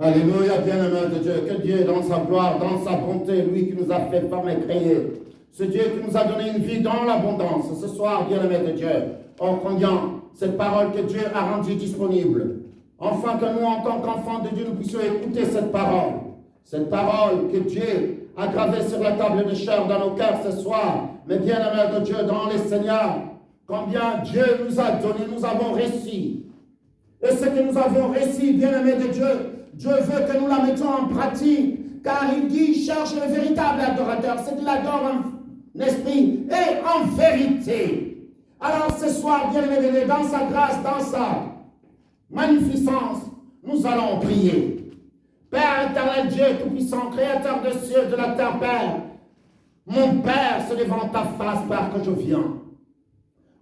Alléluia, bien-aimé de Dieu, que Dieu, dans sa gloire, dans sa bonté, lui qui nous a fait forme et créer, ce Dieu qui nous a donné une vie dans l'abondance, ce soir, bien-aimé de Dieu, oh combien cette parole que Dieu a rendue disponible, afin que nous, en tant qu'enfants de Dieu, nous puissions écouter cette parole que Dieu a gravée sur la table de chair dans nos cœurs ce soir, mais bien-aimé de Dieu, dans les Seigneurs, combien Dieu nous a donné, nous avons réussi. Et ce que nous avons réussi, bien-aimé de Dieu, Dieu veut que nous la mettions en pratique, car il dit, cherche le véritable adorateur, c'est qu'il adore en esprit et en vérité. Alors ce soir, bien-aimé de Dieu, dans sa grâce, dans sa magnificence, nous allons prier. Père éternel, Dieu tout-puissant, créateur des cieux, de la terre, Père, mon Père, c'est devant ta face, Père, que je viens.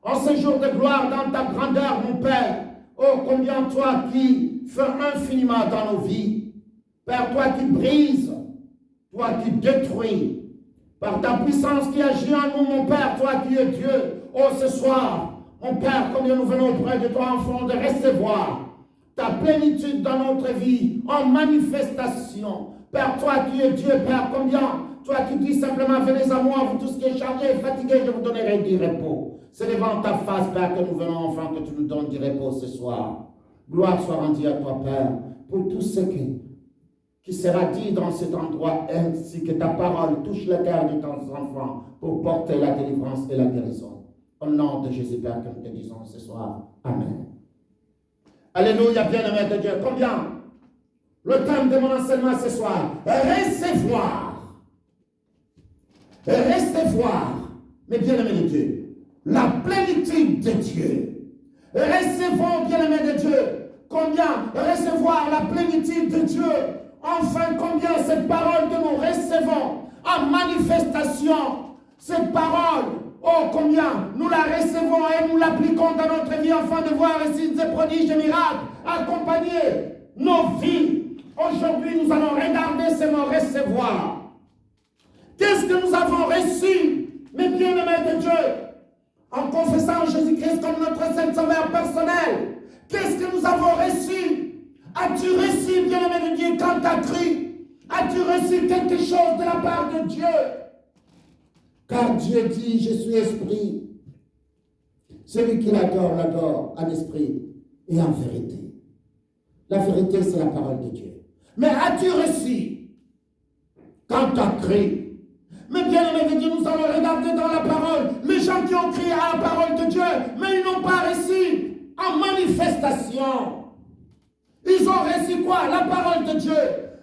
En ce jour de gloire, dans ta grandeur, mon Père, oh, combien toi qui fais infiniment dans nos vies, Père, toi qui brises, toi qui détruis, par ta puissance qui agit en nous, mon Père, toi qui es Dieu, oh, ce soir, mon Père, combien nous venons auprès de toi, enfant, de recevoir ta plénitude dans notre vie, en manifestation. Père, toi qui es Dieu, Père, combien, toi qui dis simplement, venez à moi, vous tous qui êtes chargés et fatigués, je vous donnerai du repos. C'est devant ta face, Père, que nous venons, enfant, que tu nous donnes du repos ce soir. Gloire soit rendue à toi, Père, pour tout ce qui sera dit dans cet endroit, ainsi que ta parole touche le cœur de tes enfants pour porter la délivrance et la guérison. Au nom de Jésus, Père, que nous te disons ce soir. Amen. Alléluia, bien-aimé de Dieu. Combien? Le thème de mon enseignement ce soir, recevoir. Recevoir, mes bien-aimés de Dieu, la plénitude de Dieu. Recevons, bien-aimés de Dieu, combien recevoir la plénitude de Dieu. Enfin, combien cette parole que nous recevons en manifestation, cette parole, oh combien nous la recevons et nous l'appliquons dans notre vie afin de voir les signes et prodiges et miracles accompagner nos vies. Aujourd'hui, nous allons regarder ce mot recevoir. Qu'est-ce que nous avons reçu, mes bien-aimés de Dieu, en confessant Jésus-Christ comme notre Sauveur personnel? Qu'est-ce que nous avons reçu? As-tu reçu, bien-aimé de Dieu, quand tu as cru? As-tu reçu quelque chose de la part de Dieu? Car Dieu dit, je suis esprit. Celui qui l'adore, l'adore en esprit et en vérité. La vérité, c'est la parole de Dieu. Mais as-tu reçu quand tu as cru? Mais bien-aimé de Dieu, nous allons regarder dans la parole les gens qui ont crié à la parole de Dieu, mais ils n'ont pas reçu en manifestation. Ils ont reçu quoi? La parole de Dieu.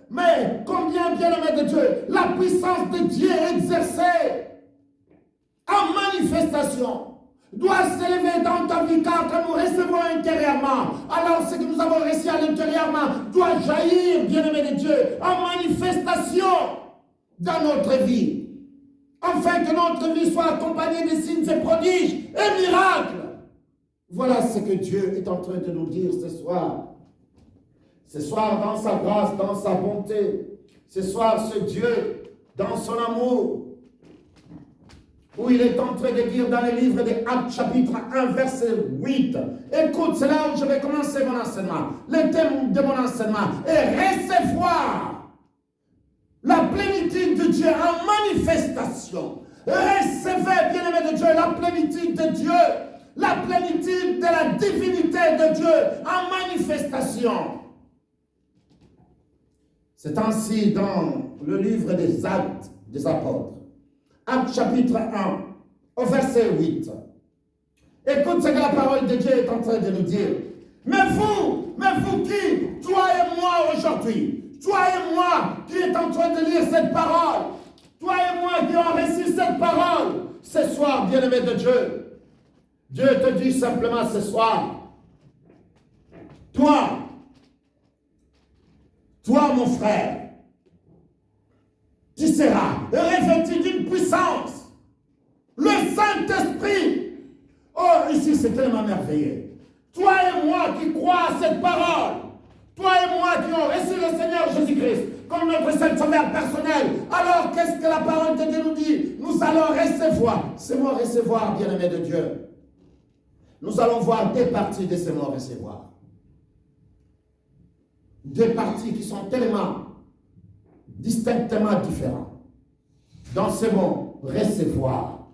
Mais combien, bien-aimé de Dieu, la puissance de Dieu exercée en manifestation doit s'élever dans ta vie, car quand nous recevons intérieurement, alors ce que nous avons reçu à l'intérieurement doit jaillir, bien-aimé de Dieu, en manifestation dans notre vie, afin que notre vie soit accompagnée de signes et prodiges et miracles. Voilà ce que Dieu est en train de nous dire ce soir. Ce soir, dans sa grâce, dans sa bonté, ce soir, ce Dieu, dans son amour, où il est en train de dire dans le livre des Actes, chapitre 1, verset 8. Écoute, c'est là où je vais commencer mon enseignement. Le thème de mon enseignement est recevoir la plénitude de Dieu en manifestation. Recevez, bien-aimé de Dieu, la plénitude de Dieu, la plénitude de la divinité de Dieu en manifestation. C'est ainsi dans le livre des Actes des Apôtres. Actes chapitre 1, au verset 8. Écoute ce que la parole de Dieu est en train de nous dire. Mais vous qui, toi et moi aujourd'hui, toi et moi qui est en train de lire cette parole, toi et moi qui ont reçu cette parole, ce soir, bien-aimé de Dieu, Dieu te dit simplement ce soir, toi, mon frère, tu seras revêtu d'une puissance. Le Saint-Esprit. Oh, ici, c'est tellement merveilleux. Toi et moi qui crois à cette parole, toi et moi qui ont reçu le Seigneur Jésus-Christ comme notre Sauveur personnel, alors qu'est-ce que la parole de Dieu nous dit? Nous allons recevoir. Ce mot recevoir, bien-aimé de Dieu. Nous allons voir deux parties de ce mot recevoir. deux parties qui sont tellement distinctement différentes. Dans ce mot, recevoir.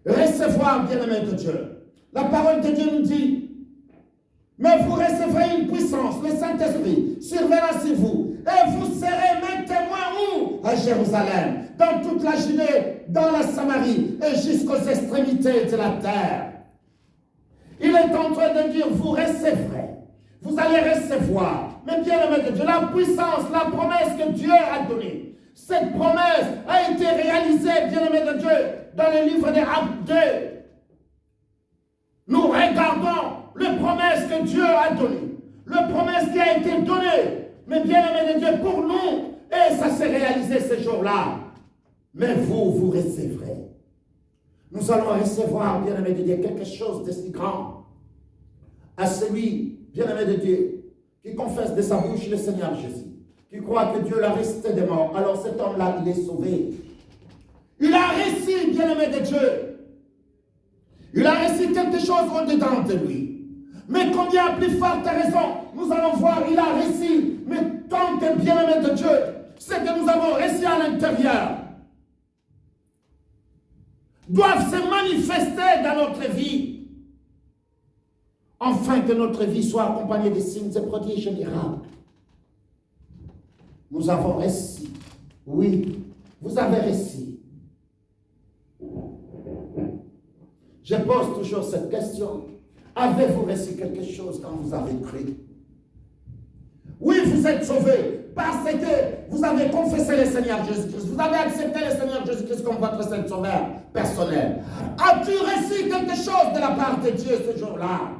Recevoir, bien-aimé de Dieu. La parole de Dieu nous dit, mais vous recevrez une puissance, le Saint-Esprit surviendra sur vous, et vous serez mes témoins où? À Jérusalem, dans toute la Judée, dans la Samarie, et jusqu'aux extrémités de la terre. Il est en train de dire, vous recevrez, vous allez recevoir, mais bien-aimé de Dieu, la puissance, la promesse que Dieu a donnée. Cette promesse a été réalisée, bien-aimé de Dieu, dans le livre des Actes 2. Nous regardons les promesses que Dieu a données, les promesses qui a été donnée, mais bien-aimé de Dieu, pour nous, et ça s'est réalisé ce jour-là. Mais vous, vous recevrez. Nous allons recevoir, bien-aimé de Dieu, quelque chose de si grand à celui, bien-aimé de Dieu, qui confesse de sa bouche le Seigneur Jésus, qui croit que Dieu l'a resté des morts. Alors cet homme-là, il est sauvé. Il a reçu, bien-aimé de Dieu. Il a reçu quelque chose au-dedans de lui. Mais combien plus forte raison, nous allons voir, il a reçu. Mais tant que bien-aimé de Dieu, ce que nous avons reçu à l'intérieur doivent se manifester dans notre vie, afin que notre vie soit accompagnée de signes et prodiges miracles. Nous avons reçu. Oui, vous avez reçu. Je pose toujours cette question. Avez-vous reçu quelque chose quand vous avez cru? Oui, vous êtes sauvés parce que vous avez confessé le Seigneur Jésus-Christ. Vous avez accepté le Seigneur Jésus-Christ comme votre Sauveur personnel. As-tu reçu quelque chose de la part de Dieu ce jour-là?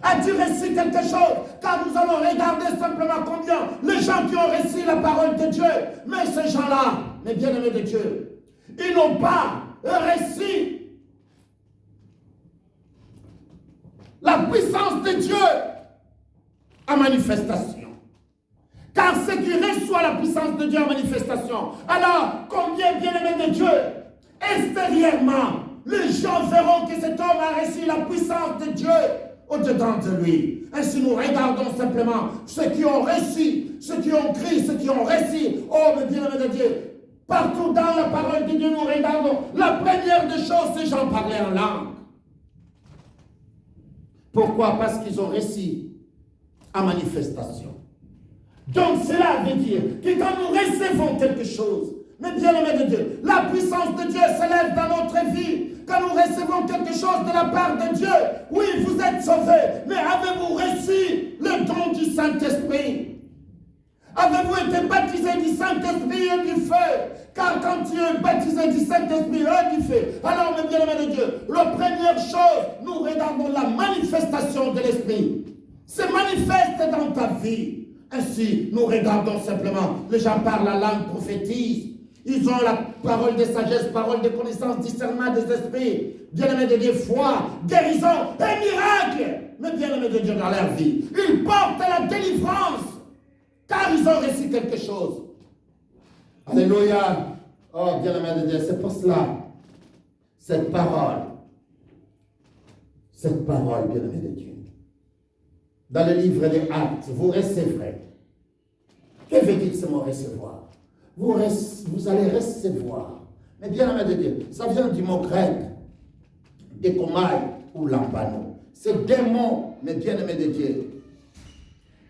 As-tu reçu quelque chose? Car nous allons regarder simplement combien les gens qui ont reçu la parole de Dieu, mais ces gens-là, mes bien-aimés de Dieu, ils n'ont pas reçu la puissance de Dieu en manifestation. Car ceux qui reçoivent la puissance de Dieu en manifestation, alors combien bien-aimés de Dieu, extérieurement, les gens verront que cet homme a reçu la puissance de Dieu au-dedans de lui. Ainsi nous regardons simplement ceux qui ont reçu, ceux qui ont crié, ceux qui ont reçu. Oh, mes bien-aimés de Dieu, partout dans la parole de Dieu, nous regardons. La première des choses, ces gens parlaient en langue. Pourquoi? Parce qu'ils ont reçu en manifestation. Donc cela veut dire que quand nous recevons quelque chose, mais bien-aimés de Dieu, la puissance de Dieu s'élève dans notre vie. Quand nous recevons quelque chose de la part de Dieu, oui, vous êtes sauvés, mais avez-vous reçu le don du Saint-Esprit? Avez-vous été baptisé du Saint-Esprit et du feu? Car quand tu es baptisé du Saint-Esprit et du feu, alors, mes bien-aimés de Dieu, la première chose, nous regardons la manifestation de l'Esprit. Se manifeste dans ta vie. Ainsi, nous regardons simplement, les gens parlent la langue, prophétise. Ils ont la parole de sagesse, parole de connaissance, discernement des esprits. Bien-aimés de Dieu, foi, guérison et miracle. Mais bien-aimés de Dieu dans leur vie, ils portent la délivrance. Car ils ont reçu quelque chose. Alléluia. Oh, bien-aimé de Dieu, c'est pour cela. Cette parole, bien-aimé de Dieu. Dans le livre des Actes, vous recevrez. Que veut dire ce mot recevoir? Vous allez recevoir. Mais bien-aimé de Dieu, ça vient du mot grec, dékomai ou lambano. C'est deux mots, mais bien-aimé de Dieu.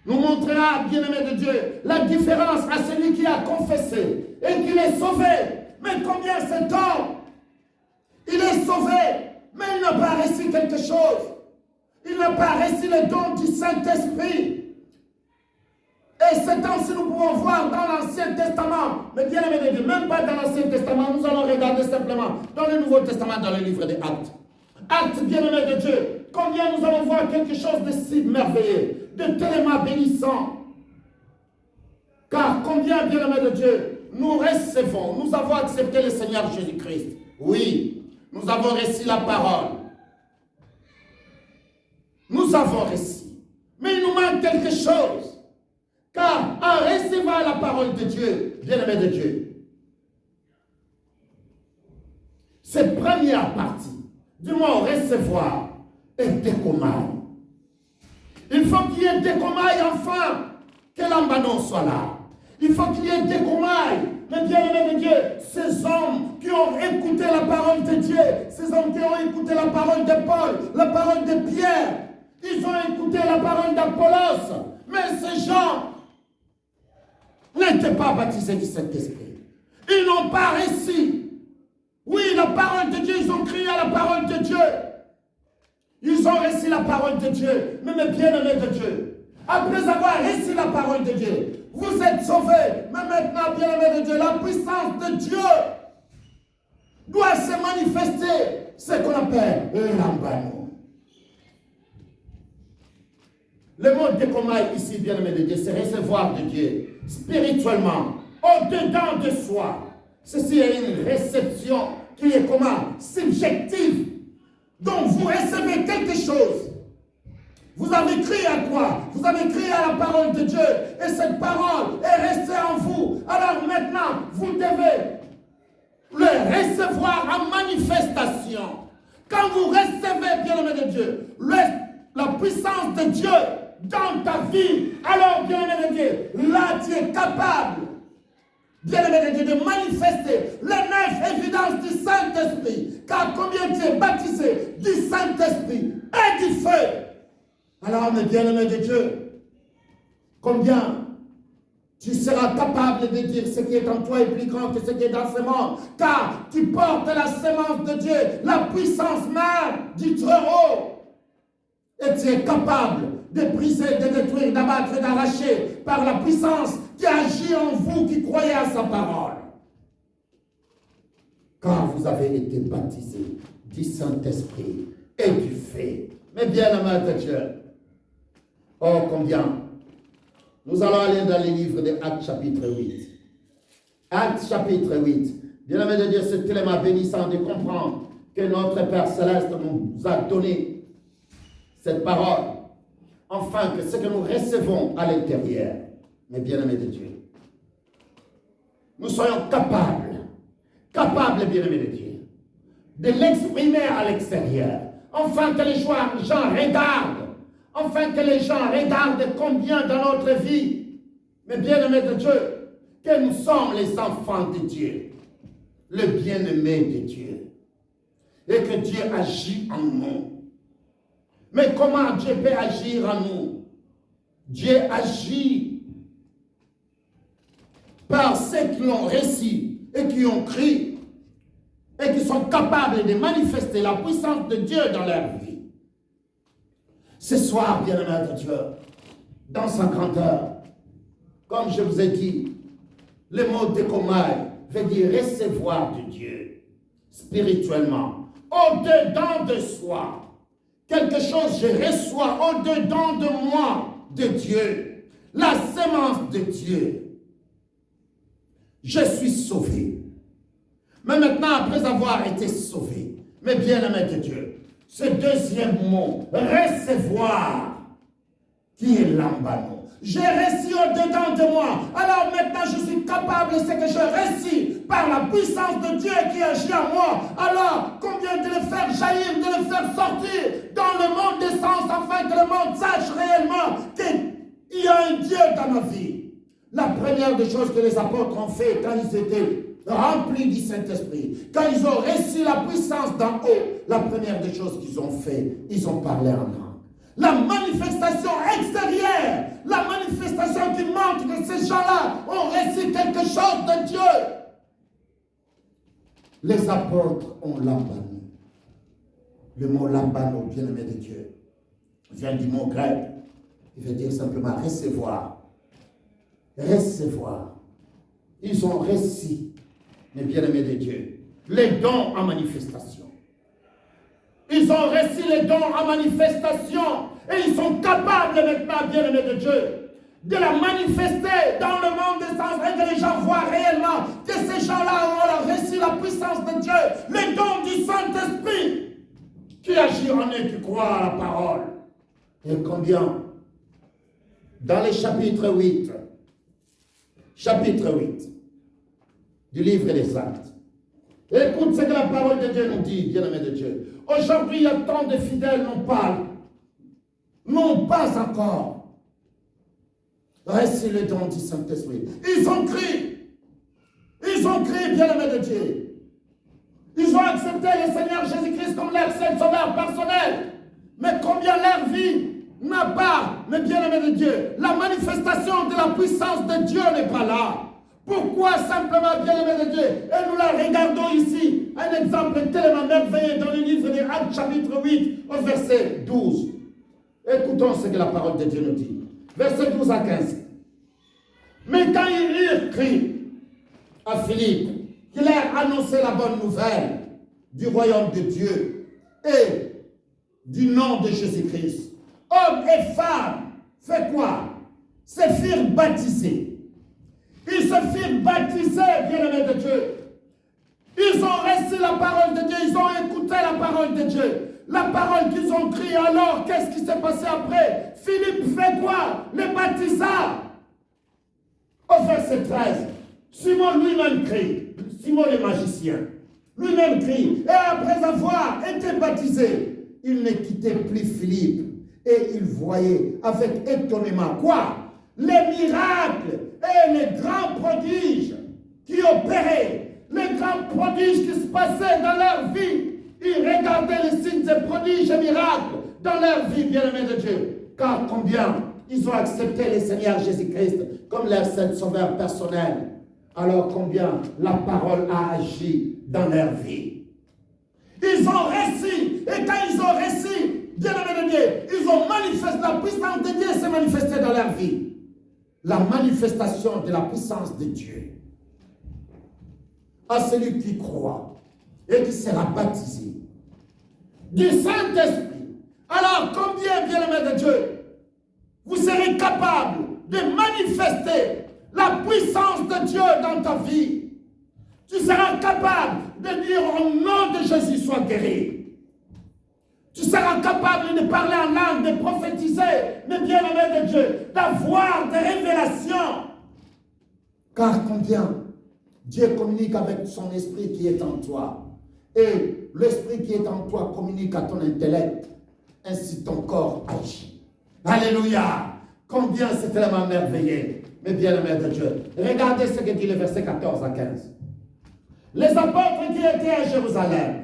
Nous montrera, bien-aimé de Dieu, la différence à celui qui a confessé et qui est sauvé. Mais combien cet homme, il est sauvé, mais il n'a pas reçu quelque chose. Il n'a pas reçu le don du Saint-Esprit. Et c'est ainsi nous pouvons voir dans l'Ancien Testament, mais bien aimé de Dieu, même pas dans l'Ancien Testament, nous allons regarder simplement dans le Nouveau Testament, dans le livre des Actes. Actes, bien aimé de Dieu, combien nous allons voir quelque chose de si merveilleux, de tellement bénissant. Car combien, bien aimé de Dieu, nous recevons, nous avons accepté le Seigneur Jésus-Christ. Oui, nous avons reçu la parole. Nous avons reçu. Mais il nous manque quelque chose. Car en recevant la parole de Dieu, bien-aimé de Dieu, cette première partie du mot recevoir est décommande. Il faut qu'il y ait des comailles enfin, que l'ambano soit là. Il faut qu'il y ait des comailles, mes bien-aimés de Dieu, ces hommes qui ont écouté la parole de Dieu, ces hommes qui ont écouté la parole de Paul, la parole de Pierre, ils ont écouté la parole d'Apollos, mais ces gens n'étaient pas baptisés du Saint-Esprit. Ils n'ont pas réussi. Oui, la parole de Dieu, ils ont crié à la parole de Dieu. Ils ont reçu la parole de Dieu, mais mes bien-aimés de Dieu, après avoir reçu la parole de Dieu, vous êtes sauvés, mais maintenant, bien-aimés de Dieu, la puissance de Dieu doit se manifester, ce qu'on appelle l'ambano. Le mot décomaille ici, bien-aimés de Dieu, c'est recevoir de Dieu spirituellement, au-dedans de soi. Ceci est une réception qui est comment? Subjective. Donc vous recevez quelque chose. Vous avez crié à quoi? Vous avez crié à la parole de Dieu. Et cette parole est restée en vous. Alors maintenant, vous devez le recevoir en manifestation. Quand vous recevez, bien-aimé de Dieu, la puissance de Dieu dans ta vie, alors, bien-aimé de Dieu, là tu es capable, bien-aimé de Dieu, de manifester les 9 évidences du Saint-Esprit. Car combien tu es baptisé du Saint-Esprit et du feu. Alors, mes bien-aimés de Dieu, combien tu seras capable de dire ce qui est en toi est plus grand que ce qui est dans ce monde. Car tu portes la semence de Dieu, la puissance même du Très-Haut. Et tu es capable de briser, de détruire, d'abattre, d'arracher par la puissance qui agit en vous qui croyez à sa parole. Car vous avez été baptisés du Saint-Esprit et du feu. Mais bien-aimés de Dieu, oh combien. Nous allons aller dans les livres de Actes chapitre 8. Actes chapitre 8. Bien-aimés de Dieu, c'est tellement bénissant de comprendre que notre Père Céleste nous a donné cette parole. Enfin, que ce que nous recevons à l'intérieur, mes bien-aimés de Dieu, nous soyons capables, bien-aimés de Dieu, de l'exprimer à l'extérieur. Enfin, que les gens regardent. Enfin, que les gens regardent combien dans notre vie, mes bien-aimés de Dieu, que nous sommes les enfants de Dieu, le bien-aimé de Dieu, et que Dieu agit en nous. Mais comment Dieu peut agir en nous? Dieu agit par ceux qui l'ont reçu et qui ont crié et qui sont capables de manifester la puissance de Dieu dans leur vie. Ce soir, bien-aimés de Dieu, dans sa grandeur, comme je vous ai dit, le mot décomaille veut dire recevoir de Dieu spirituellement, au-dedans de soi. Quelque chose je reçois au-dedans de moi, de Dieu, la semence de Dieu. Je suis sauvé. Mais maintenant, après avoir été sauvé, mes bien-aimés de Dieu, ce deuxième mot, recevoir, qui est l'ambano. J'ai reçu au-dedans de moi. Alors maintenant, je suis capable de ce que je reçus par la puissance de Dieu qui agit en moi. Alors, combien de le faire jaillir, de le faire sortir dans le monde des sens, afin que le monde sache réellement qu'il y a un Dieu dans ma vie. La première des choses que les apôtres ont fait quand ils étaient remplis du Saint-Esprit, quand ils ont reçu la puissance d'en haut, la première des choses qu'ils ont fait, ils ont parlé en langue. La manifestation extérieure, la manifestation qui montre que ces gens-là ont reçu quelque chose de Dieu. Les apôtres ont lambano. Le mot lambano, bien-aimé de Dieu, vient du mot grec. Il veut dire simplement recevoir. Recevoir. Ils ont reçu, mes bien-aimés de Dieu, les dons en manifestation. Ils ont reçu les dons en manifestation et ils sont capables maintenant, bien-aimés de Dieu, de la manifester dans le monde des sens et que les gens voient réellement que ces gens-là ont reçu la puissance de Dieu, les dons du Saint-Esprit qui agit en eux, qui croient à la parole. Et combien? Dans le chapitre 8 du livre des Actes. Écoute ce que la parole de Dieu nous dit, bien-aimés de Dieu. Aujourd'hui, il y a tant de fidèles, nous parlent n'ont pas encore reçu le don du Saint-Esprit. Ils ont crié. Ils ont crié, bien-aimés de Dieu. Ils ont accepté le Seigneur Jésus-Christ comme leur seul sauveur personnel. Mais combien leur vie n'a pas, mais bien-aimés de Dieu, la manifestation de la puissance de Dieu n'est pas là. Pourquoi simplement, bien-aimés de Dieu, et nous la regardons ici, un exemple tellement merveilleux dans le livre des Actes chapitre 8 au verset 12. Écoutons ce que la parole de Dieu nous dit. Verset 12 à 15. Mais quand ils eurent crié à Philippe, qu'il leur annonçait la bonne nouvelle du royaume de Dieu et du nom de Jésus-Christ, hommes et femmes, fait quoi? Se firent baptiser. Ils se firent baptiser, bien-aimés de Dieu. Ils ont reçu la parole de Dieu, ils ont écouté la parole de Dieu. La parole qu'ils ont criée, alors qu'est-ce qui s'est passé après? Philippe fait quoi? Les baptisa. Au verset 13, Simon lui-même crie, Simon le magicien, lui-même crie, et après avoir été baptisé, il ne quittait plus Philippe, et il voyait avec étonnement quoi? Les miracles et les grands prodiges qui opéraient, les grands prodiges qui se passaient dans leur vie. Ils regardaient les signes et prodiges et miracles dans leur vie, bien-aimés de Dieu. Car combien ils ont accepté le Seigneur Jésus-Christ comme leur seul sauveur personnel. Alors combien la parole a agi dans leur vie. Ils ont réussi. Et quand ils ont réussi, bien-aimés de Dieu, ils ont manifesté, la puissance de Dieu s'est manifestée dans leur vie. La manifestation de la puissance de Dieu à celui qui croit et qui sera baptisé du Saint-Esprit. Alors combien, bien-aimés de Dieu, vous serez capable de manifester la puissance de Dieu dans ta vie? Tu seras capable de dire au nom de Jésus, sois guéri. Tu seras capable de parler en langue, de prophétiser, mais bien-aimé de Dieu, d'avoir des révélations. Car combien Dieu communique avec son esprit qui est en toi. Et l'esprit qui est en toi communique à ton intellect. Ainsi ton corps agit. Alléluia! Combien c'est tellement merveilleux, mes bien-aimés de Dieu. Regardez ce que dit le verset 14 à 15. Les apôtres qui étaient à Jérusalem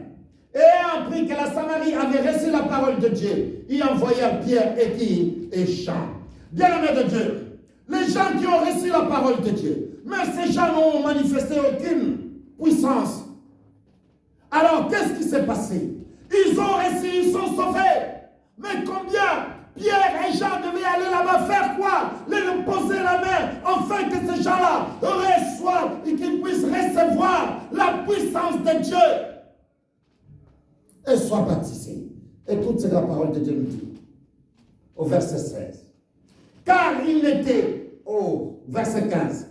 et ayant appris que la Samarie avait reçu la parole de Dieu, y envoyèrent Pierre et qui et Jean. Bien-aimés de Dieu, les gens qui ont reçu la parole de Dieu, mais ces gens n'ont manifesté aucune puissance. Alors, qu'est-ce qui s'est passé? Ils ont reçu, ils sont sauvés. Mais combien Pierre et Jean devaient aller là-bas faire quoi? Leur poser la main, afin que ces gens-là reçoivent et qu'ils puissent recevoir la puissance de Dieu et soient baptisés. Écoute ce que la parole de Dieu nous dit au verset 16. Car il n'était, au verset 15,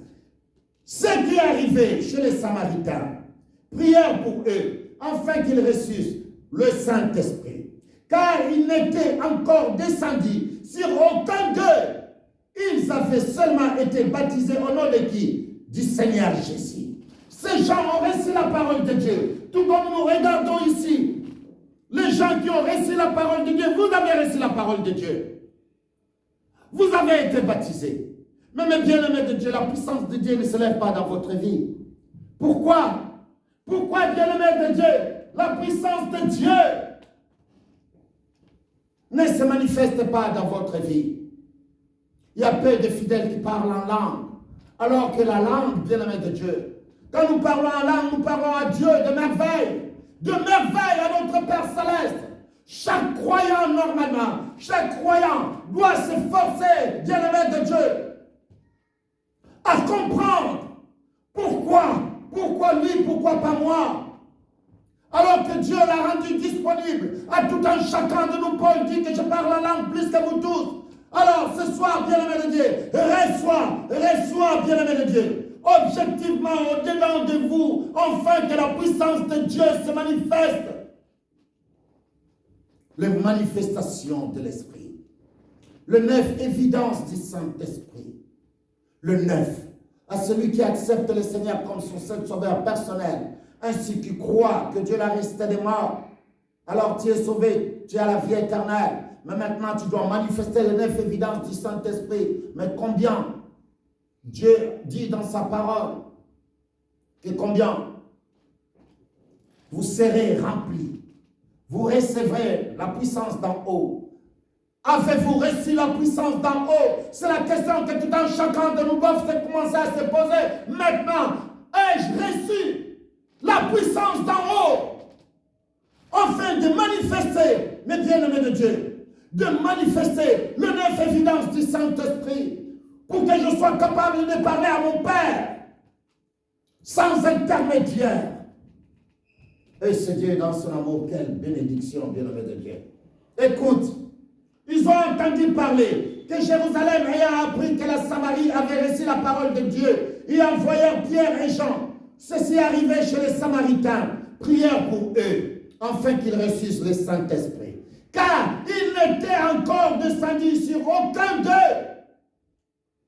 ce qui arrivait chez les Samaritains, prièrent pour eux, afin qu'ils reçussent le Saint-Esprit. Car il n'était encore descendu sur aucun d'eux. Ils avaient seulement été baptisés au nom de qui? Du Seigneur Jésus. Ces gens ont reçu la parole de Dieu. Tout comme nous regardons ici, les gens qui ont reçu la parole de Dieu, vous avez reçu la parole de Dieu. Vous avez été baptisés. Mais mes bien-aimés de Dieu, la puissance de Dieu ne se lève pas dans votre vie. Pourquoi? Pourquoi, bien-aimés de Dieu, la puissance de Dieu ne se manifeste pas dans votre vie? Il y a peu de fidèles qui parlent en langue, alors que la langue, bien-aimés de Dieu, quand nous parlons en langue, nous parlons à Dieu de merveille à notre Père Céleste. Chaque croyant, normalement, chaque croyant doit s'efforcer, bien-aimé de Dieu, à comprendre pourquoi lui, pourquoi pas moi. Alors que Dieu l'a rendu disponible à tout un chacun de nous. Paul dit que je parle la langue plus que vous tous. Alors ce soir, bien-aimé de Dieu, reçois, bien-aimé de Dieu, objectivement au-dedans de vous, afin que la puissance de Dieu se manifeste. Les manifestations de l'Esprit. Le 9, évidence du Saint-Esprit. Le 9, à celui qui accepte le Seigneur comme son seul sauveur personnel, ainsi qu'il croit que Dieu l'a ressuscité des morts. Alors tu es sauvé, tu as la vie éternelle. Mais maintenant, tu dois manifester les 9 évidences du Saint-Esprit. Mais combien Dieu dit dans sa parole que combien vous serez remplis, vous recevrez la puissance d'en haut. Avez-vous reçu la puissance d'en haut? C'est la question que tout un chacun de nous doit commencer à se poser. Maintenant, ai-je reçu la puissance d'en haut afin de manifester, mes bien-aimés de Dieu, de manifester le 9 évidence du Saint-Esprit pour que je sois capable de parler à mon Père sans intermédiaire. Et c'est Dieu dans son amour, quelle bénédiction, bien-aimé de Dieu. Écoute, ils ont entendu parler que Jérusalem ayant appris que la Samarie avait reçu la parole de Dieu et envoyèrent Pierre et Jean. Ceci arrivait chez les Samaritains, prièrent pour eux, afin qu'ils reçussent le Saint-Esprit. Car il n'était encore descendu sur aucun d'eux.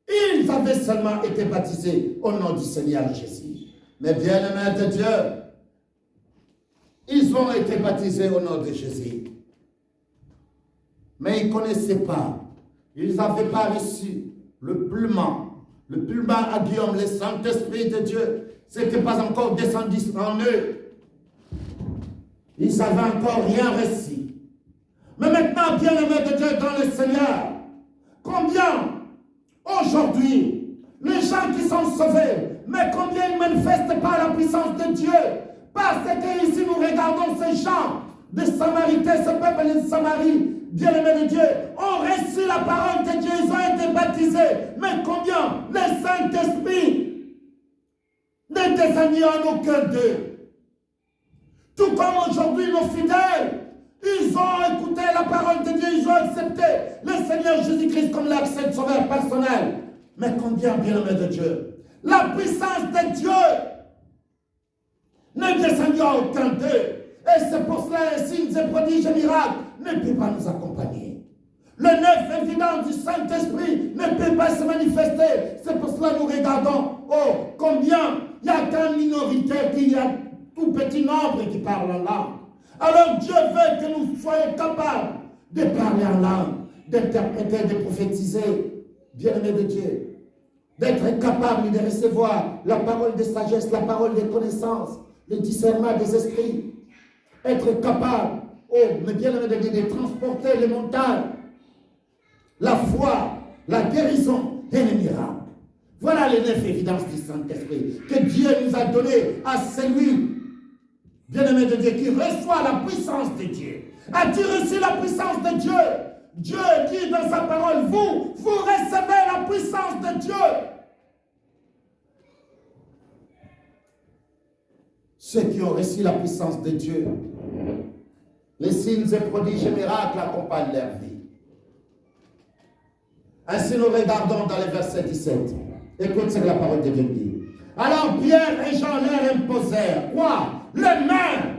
Ils avaient seulement été baptisés au nom du Seigneur Jésus. Mais bien-aimés de Dieu, ils ont été baptisés au nom de Jésus. Mais ils ne connaissaient pas. Ils n'avaient pas reçu le plumard à Guillaume, le Saint-Esprit de Dieu. Ce n'était pas encore descendu en eux. Ils n'avaient encore rien reçu. Mais maintenant, bien-aimés de Dieu dans le Seigneur, combien aujourd'hui, les gens qui sont sauvés, mais combien ils ne manifestent pas la puissance de Dieu? Parce que ici nous regardons ces gens de Samarité, ce peuple de Samarie, bien-aimés de Dieu, ont reçu la parole de Dieu, ils ont été baptisés. Mais combien le Saint-Esprit n'est descendu en aucun d'eux? Tout comme aujourd'hui nos fidèles, ils ont écouté la parole de Dieu, ils ont accepté le Seigneur Jésus-Christ comme leur sauveur personnel. Mais combien, bien-aimés de Dieu, la puissance de Dieu n'est descendue à aucun d'eux. Et c'est pour cela les signes et prodiges et miracles ne peuvent pas nous accompagner. Le 9 évident du Saint-Esprit ne peut pas se manifester. C'est pour cela que nous regardons, oh, combien il y a qu'une minorité, qu'il y a tout petit nombre qui parle en langue. Alors Dieu veut que nous soyons capables de parler en langue, d'interpréter, de prophétiser, bien-aimés de Dieu, d'être capables de recevoir la parole de sagesse, la parole de connaissance, le discernement des esprits, être capable, oh, mais bien-aimés de Dieu, de transporter les montagnes, la foi, la guérison et les miracles. Voilà les 9 évidences du Saint-Esprit que Dieu nous a donné à celui, bien-aimé de Dieu, qui reçoit la puissance de Dieu. As-tu reçu la puissance de Dieu? Dieu dit dans sa parole, vous recevez la puissance de Dieu. Ceux qui ont reçu la puissance de Dieu, les signes et prodiges et miracles accompagnent leur vie. Ainsi nous regardons dans le verset 17. Écoute ce que la parole de Dieu dit. Alors Pierre et Jean leur imposèrent quoi? Les mains.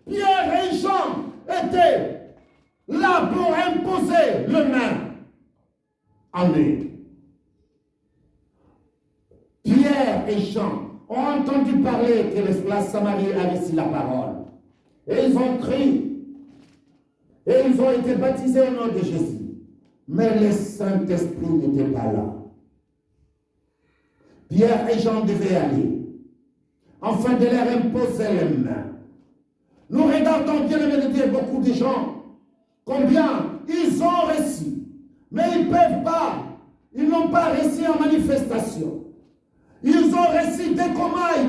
Pierre et Jean étaient là pour imposer les mains en eux. Pierre et Jean ont entendu parler que la Samarie a reçu la parole. Et ils ont crié. Et ils ont été baptisés au nom de Jésus. Mais le Saint-Esprit n'était pas là. Pierre et Jean devaient aller, afin de leur imposer les mains. Nous regardons, bien aimé de Dieu, beaucoup de gens, combien ils ont reçu, mais ils ne peuvent pas, ils n'ont pas reçu en manifestation. Ils ont reçu des comailles,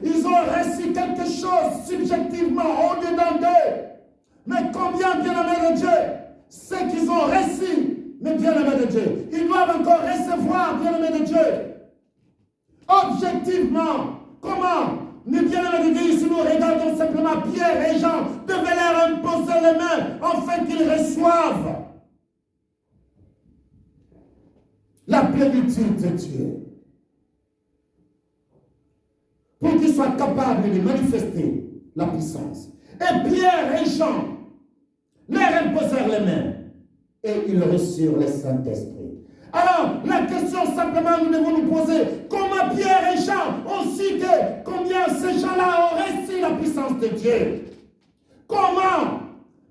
ils ont reçu quelque chose subjectivement au-dedans d'eux. Mais combien, bien aimé de Dieu, ceux qu'ils ont reçu, mais bien aimé de Dieu, ils doivent encore recevoir, bien aimé de Dieu. Objectivement, comment? Mais bien aimé de Dieu, ici nous regardons simplement Pierre et Jean devaient leur imposer les mains afin qu'ils reçoivent la plénitude de Dieu. Pour qu'ils soient capables de manifester la puissance. Et Pierre et Jean leur imposèrent les mains et ils reçurent le Saint-Esprit. Alors, la question simplement nous devons nous poser, comment Pierre et Jean ont su que combien ces gens-là ont reçu la puissance de Dieu? Comment?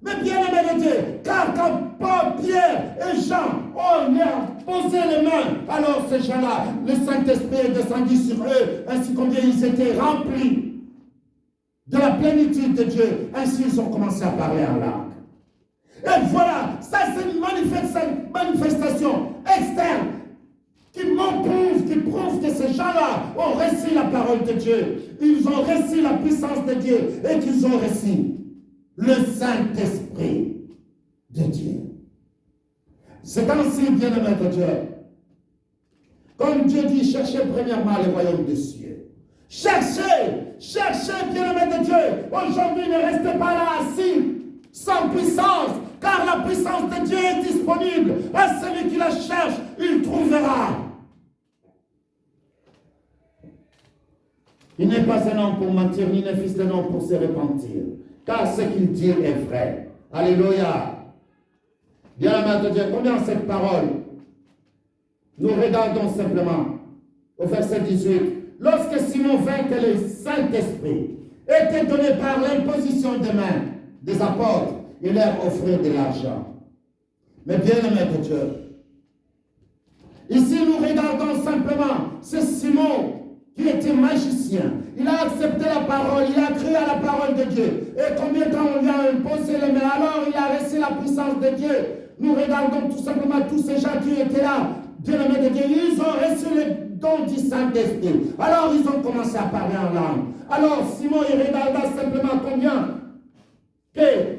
Mais bien aimé de Dieu, car quand Paul, Pierre et Jean ont posé les mains, alors ces gens-là, le Saint-Esprit est descendu sur eux, ainsi combien ils étaient remplis de la plénitude de Dieu. Ainsi ils ont commencé à parler en langue. Et voilà, ça c'est une manifestation externe qui prouve que ces gens-là ont reçu la parole de Dieu. Ils ont reçu la puissance de Dieu et qu'ils ont reçu le Saint-Esprit de Dieu. C'est ainsi, bien-aimé de Dieu. Comme Dieu dit, cherchez premièrement le royaume des cieux. Cherchez, bien-aimé de Dieu. Aujourd'hui, ne restez pas là assis, sans puissance, car la puissance de Dieu est disponible. À celui qui la cherche, il trouvera. Il n'est pas un homme pour mentir, ni un fils d'un homme pour se repentir. Car ce qu'il dit est vrai. Alléluia. Bien-aimé de Dieu, combien cette parole? Nous regardons simplement au verset 18. Lorsque Simon vint que le Saint-Esprit était donné par l'imposition des mains des apôtres, il leur offrait de l'argent. Mais bien-aimé de Dieu, ici nous regardons simplement ce Simon qui était magicien. Il a accepté la parole, il a cru à la parole de Dieu. Et combien de temps on lui a imposé les mains, alors il a reçu la puissance de Dieu. Nous regardons tout simplement tous ces gens qui étaient là, bien-aimés de Dieu, ils ont reçu le don du Saint-Esprit. Alors ils ont commencé à parler en langue. Alors Simon, il regarda simplement combien que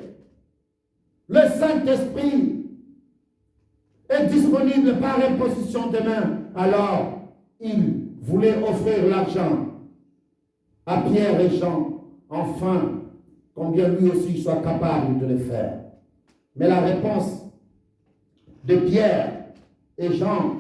le Saint-Esprit est disponible par imposition de main. Alors il voulait offrir l'argent à Pierre et Jean, enfin, combien lui aussi soit capable de le faire. Mais la réponse de Pierre et Jean,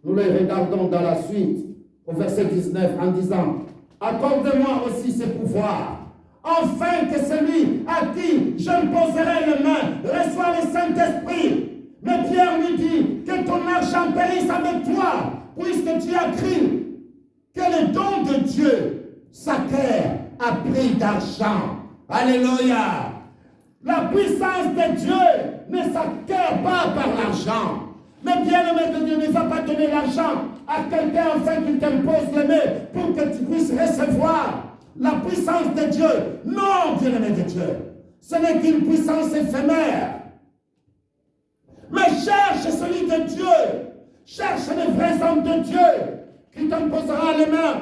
nous les regardons dans la suite, au verset 19, en disant, accorde-moi aussi ce pouvoir, afin que celui à qui je me poserai les mains reçoive le Saint-Esprit. Mais Pierre lui dit, que ton argent périsse avec toi, puisque tu as cru que le don de Dieu s'acquiert à prix d'argent. Alléluia. La puissance de Dieu ne s'acquiert pas par l'argent. Mais bien-aimé de Dieu ne va pas donner l'argent à quelqu'un afin qu'il t'impose les mains pour que tu puisses recevoir la puissance de Dieu. Non, bien-aimé de Dieu. Ce n'est qu'une puissance éphémère. Mais cherche celui de Dieu. Cherche le vrai homme de Dieu qui t'imposera les mains.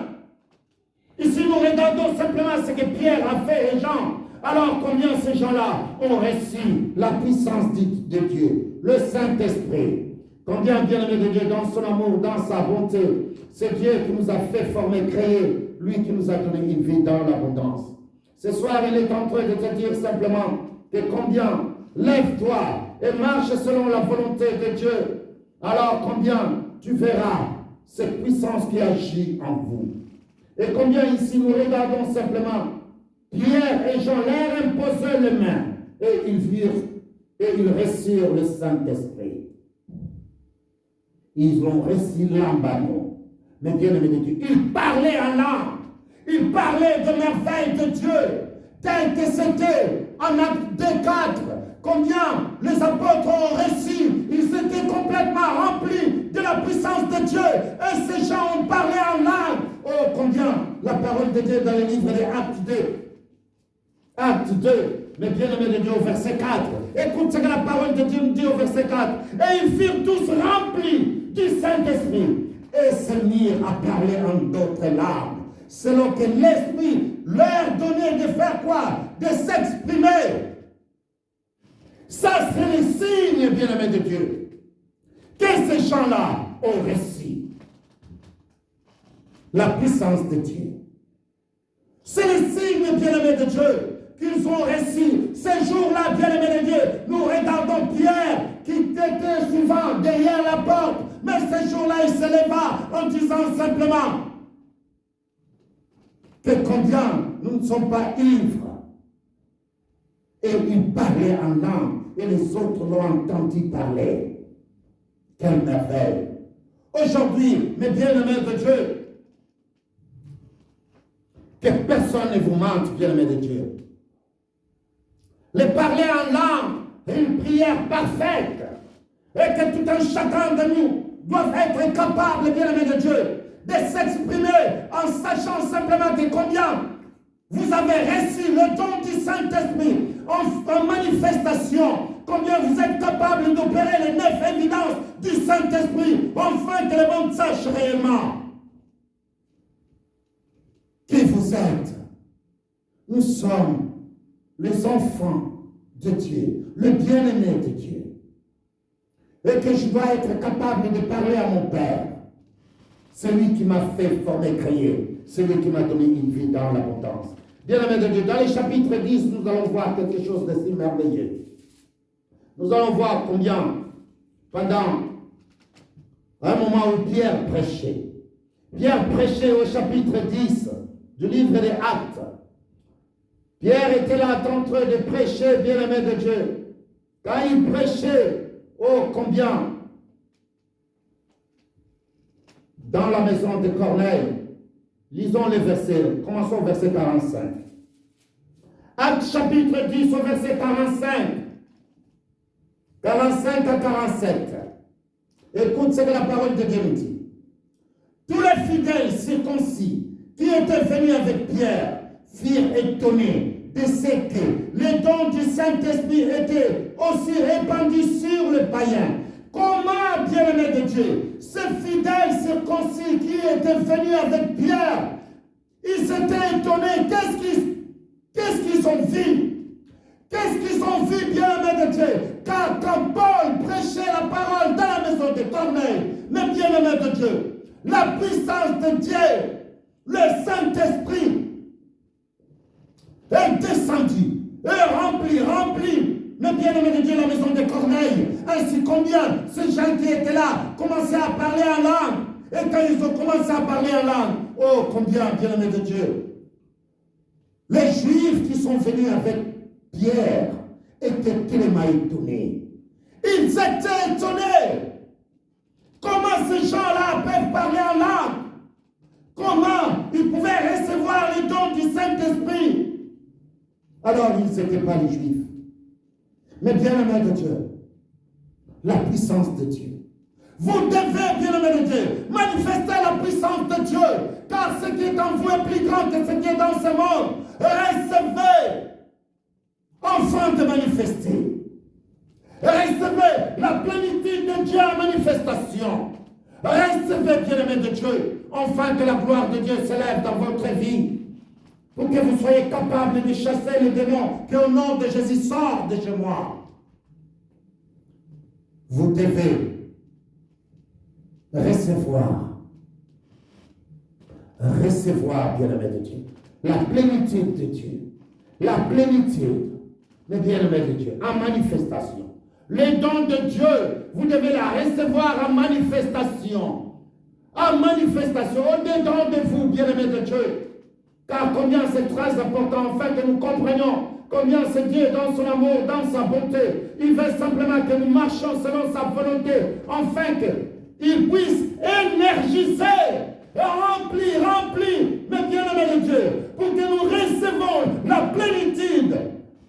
Ici, nous regardons simplement ce que Pierre a fait et Jean. Alors, combien ces gens-là ont reçu la puissance de Dieu, le Saint-Esprit. Combien, bien-aimé de Dieu, dans son amour, dans sa bonté, c'est Dieu qui nous a fait former, créer, lui qui nous a donné une vie dans l'abondance. Ce soir, il est en train de te dire simplement que combien, lève-toi et marche selon la volonté de Dieu. Alors, combien tu verras cette puissance qui agit en vous. Et combien ici nous regardons simplement Pierre et Jean leur imposaient les mains et ils virent et ils reçurent le Saint-Esprit. Ils ont reçu l'ambano. Mais bien aimé de Dieu, ils parlaient en langue. Ils parlaient de merveilles de Dieu, tel que c'était en Acte 2:4. Combien les apôtres ont reçu, ils étaient complètement remplis de la puissance de Dieu. Et ces gens ont parlé en langue. Oh, combien la parole de Dieu dans le livre des Actes 2. Acte 2, mais bien aimé de Dieu au verset 4. Écoute ce que la parole de Dieu nous dit au verset 4. Et ils furent tous remplis du Saint-Esprit et se mirent à parler en d'autres langues, selon que l'Esprit leur donnait de faire quoi? De s'exprimer. Ça, c'est le signe, bien-aimé de Dieu, que ces gens-là ont reçu la puissance de Dieu. C'est le signe, bien-aimé de Dieu, qu'ils ont reçu. Ces jours-là, bien-aimé de Dieu, nous regardons Pierre qui était souvent derrière la porte, mais ces jours-là, il se leva en disant simplement que combien nous ne sommes pas ivres. Et il parlait en langue, et les autres l'ont entendu parler. Quelle merveille! Aujourd'hui, mes bien-aimés de Dieu, que personne ne vous mente, bien-aimés de Dieu. le parler en langue est une prière parfaite. Et que tout un chacun de nous doit être capable, bien-aimé de Dieu, de s'exprimer en sachant simplement que combien vous avez reçu le don du Saint-Esprit en manifestation, combien vous êtes capable d'opérer les 9 évidences du Saint-Esprit, afin que le monde sache réellement qui vous êtes. Nous sommes les enfants de Dieu, le bien-aimé de Dieu. Et que je dois être capable de parler à mon Père, celui qui m'a fait former, créer, celui qui m'a donné une vie dans l'abondance. Bien-aimé de Dieu, dans les chapitres 10, nous allons voir quelque chose de si merveilleux. Nous allons voir combien, pendant un moment où Pierre prêchait au chapitre 10 du livre des Actes. Pierre était là en train de prêcher, bien-aimé de Dieu. Quand il prêchait, oh combien, dans la maison de Corneille, lisons les versets, commençons au verset 45. Actes chapitre 10 au verset 45 à 47. Écoute ce que la parole de Dieu nous dit. Tous les fidèles circoncis qui étaient venus avec Pierre firent étonnés de ce que les dons du Saint-Esprit étaient aussi répandus sur les païens. Comment, bien-aimé de Dieu, ces fidèles circoncis qui étaient venus avec Pierre, ils s'étaient étonnés. Qu'est-ce qu'ils ont vu? Qu'est-ce qu'ils ont vu, bien-aimé de Dieu? Car quand Paul prêchait la parole dans la maison de Corneille, mais bien-aimé de Dieu, la puissance de Dieu, le Saint-Esprit, est descendu, est rempli. Mais bien-aimé de Dieu, la maison de Corneille, ainsi combien ces gens qui étaient là commençaient à parler en langue. Et quand ils ont commencé à parler en langue, oh combien, bien-aimé de Dieu, les Juifs qui sont venus avec Pierre étaient tellement étonnés. Ils étaient étonnés. Comment ces gens-là peuvent parler en langue? Comment ils pouvaient recevoir les dons du Saint-Esprit? Alors, ils n'étaient pas les Juifs. Mais bien-aimé de Dieu, la puissance de Dieu. Vous devez, bien-aimé de Dieu, manifester la puissance de Dieu, car ce qui est en vous est plus grand que ce qui est dans ce monde. Recevez, afin de manifester. Recevez la plénitude de Dieu en manifestation. Recevez, bien-aimé de Dieu, afin que la gloire de Dieu s'élève dans votre vie. Pour que vous soyez capables de chasser les démons qui au nom de Jésus sortent de chez moi. Vous devez recevoir, bien-aimé de Dieu, la plénitude de Dieu, la plénitude, mais bien-aimé de Dieu, en manifestation. Les dons de Dieu, vous devez la recevoir en manifestation. En manifestation, au-dedans de vous, bien-aimé de Dieu. Car combien c'est très important, afin que nous comprenions combien c'est Dieu dans son amour, dans sa bonté. Il veut simplement que nous marchions selon sa volonté, afin qu'il puisse énergiser et remplir, mais bien-aimé de Dieu, pour que nous recevons la plénitude,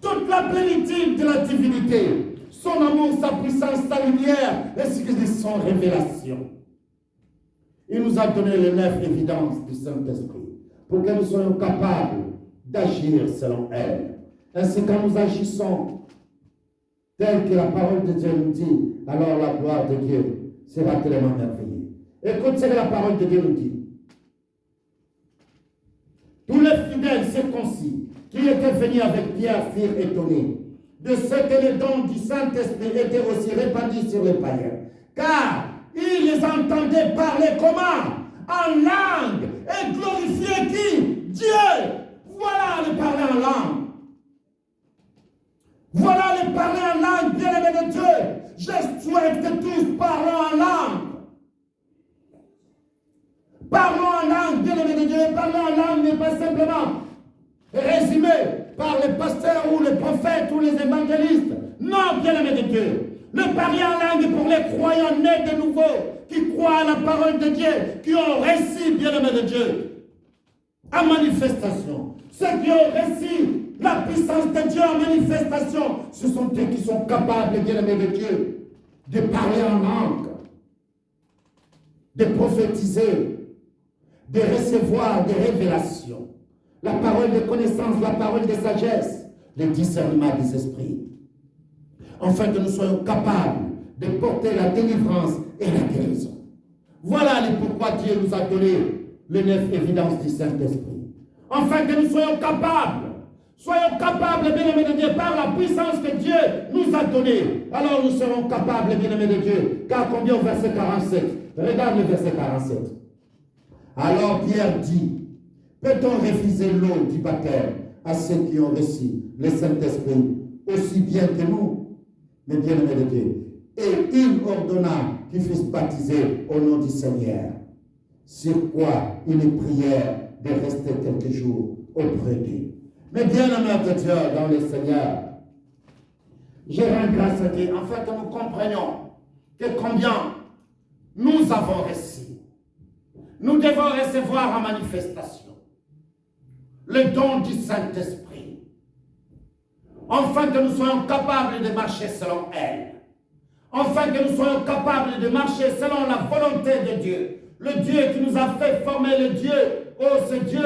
toute la plénitude de la divinité, son amour, sa puissance, sa lumière, ainsi que son révélation. Il nous a donné les 9 évidences du Saint-Esprit, pour que nous soyons capables d'agir selon elle. Ainsi, quand nous agissons tel que la parole de Dieu nous dit, alors la gloire de Dieu sera tellement merveilleuse. Écoute ce que la parole de Dieu nous dit. Tous les fidèles circoncis qui étaient venus avec Pierre furent étonnés de ce que les dons du Saint-Esprit étaient aussi répandus sur les païens. Car ils les entendaient parler comment? En langue, et glorifier qui? Dieu. Voilà le parler en langue. Voilà le parler en langue, bien-aimé de Dieu. Je souhaite que tous parlons en langue. Parlons en langue, bien-aimé de Dieu. Parler en langue n'est pas simplement résumé par les pasteurs ou les prophètes ou les évangélistes. Non, bien-aimé de Dieu. Le parler en langue est pour les croyants nés de nouveau, qui croient à la parole de Dieu, qui ont reçu, bien-aimé de Dieu, en manifestation. Ceux qui ont reçu la puissance de Dieu en manifestation, ce sont ceux qui sont capables, bien-aimés de Dieu, de parler en langue, de prophétiser, de recevoir des révélations, la parole de connaissance, la parole de sagesse, le discernement des esprits, afin que nous soyons capables de porter la délivrance et la guérison. Voilà le pourquoi Dieu nous a donné les 9 évidences du Saint-Esprit. Afin que nous soyons capables, bien-aimés de Dieu, par la puissance que Dieu nous a donnée. Alors nous serons capables, bien-aimés de Dieu. Car combien au verset 47? Regarde le verset 47. Alors Pierre dit, peut-on refuser l'eau du baptême à ceux qui ont reçu le Saint-Esprit aussi bien que nous? Mais bien-aimés de Dieu. Et il ordonna qu'ils fussent baptisés au nom du Seigneur. Sur quoi une prière de rester quelques jours auprès d'eux. Mais bien-aimés de Dieu dans le Seigneur, je rends grâce à Dieu, afin que nous comprenions que combien nous avons reçu. Nous devons recevoir en manifestation le don du Saint-Esprit, afin que nous soyons capables de marcher selon elle, afin que nous soyons capables de marcher selon la volonté de Dieu, le Dieu qui nous a fait former, le Dieu, oh ce Dieu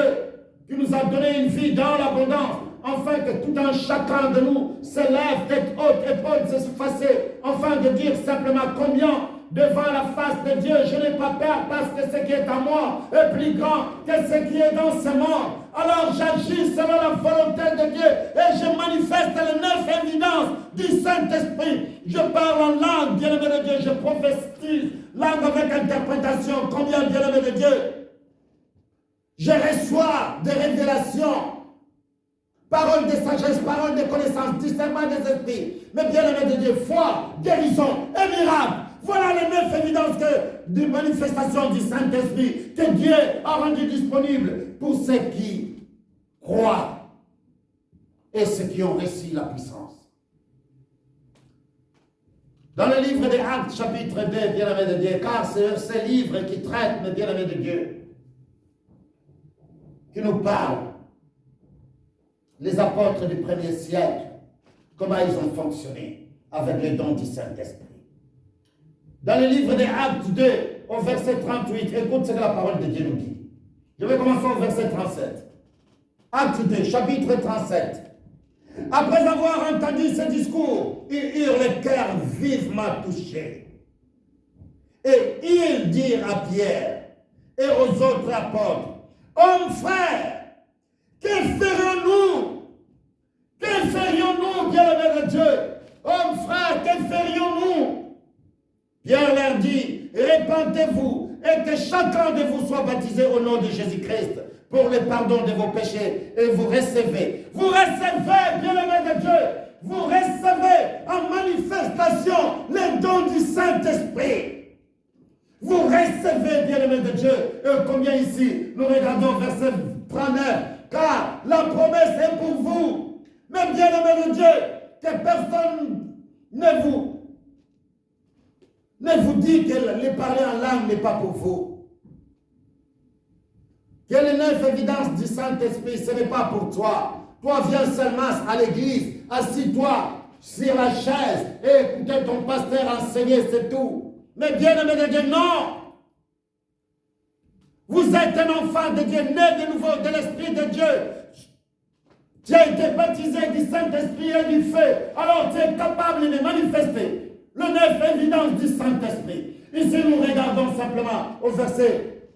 qui nous a donné une vie dans l'abondance, afin que tout un chacun de nous se lève tête haute, épaules effacées, afin de dire simplement combien devant la face de Dieu, je n'ai pas peur parce que ce qui est en moi est plus grand que ce qui est dans ce monde. Alors j'agis selon la volonté de Dieu et je manifeste les 9 évidences du Saint-Esprit. Je parle en langue, bien-aimé de Dieu, je prophétise, langue avec interprétation, combien bien-aimé de Dieu. Je reçois des révélations, paroles de sagesse, paroles de connaissance, discernement des esprits, mais bien-aimé de Dieu, foi, guérison et miracle. Voilà les 9 évidences de manifestation du Saint-Esprit que Dieu a rendu disponibles pour ceux qui croient et ceux qui ont reçu la puissance. Dans le livre des Actes, chapitre 2, bien-aimé de Dieu, car c'est ce livre qui traite, mes bien-aimés de Dieu, qui nous parle, les apôtres du premier siècle, comment ils ont fonctionné avec le don du Saint-Esprit. Dans le livre des Actes 2, au verset 38, écoute ce que la parole de Dieu nous dit. Je vais commencer au verset 37. Actes 2, chapitre 37. Après avoir entendu ce discours, ils eurent le cœur vivement touché. Et ils dirent à Pierre et aux autres apôtres, hommes frères, que ferions-nous? Que ferions-nous, bien-aimés de Dieu? Hommes frères, que ferions-nous? Pierre leur dit, répentez-vous et que chacun de vous soit baptisé au nom de Jésus-Christ pour le pardon de vos péchés et vous recevez, bien-aimés de Dieu, vous recevez en manifestation les dons du Saint-Esprit. Vous recevez, bien-aimés de Dieu, et combien ici, nous regardons verset 39, car la promesse est pour vous. Mais bien-aimés de Dieu, que personne ne vous dit que les parler en langue n'est pas pour vous. Que les 9 évidences du Saint-Esprit, ce n'est pas pour toi. Toi, viens seulement à l'église, assis-toi sur la chaise et écoutez ton pasteur enseigner, c'est tout. Mais bien-aimé de Dieu, non. Vous êtes un enfant de Dieu, né de nouveau de l'Esprit de Dieu. Tu as été baptisé du Saint-Esprit et du feu. Alors tu es capable de manifester le 9 évidence du Saint-Esprit. Ici, nous regardons simplement au verset,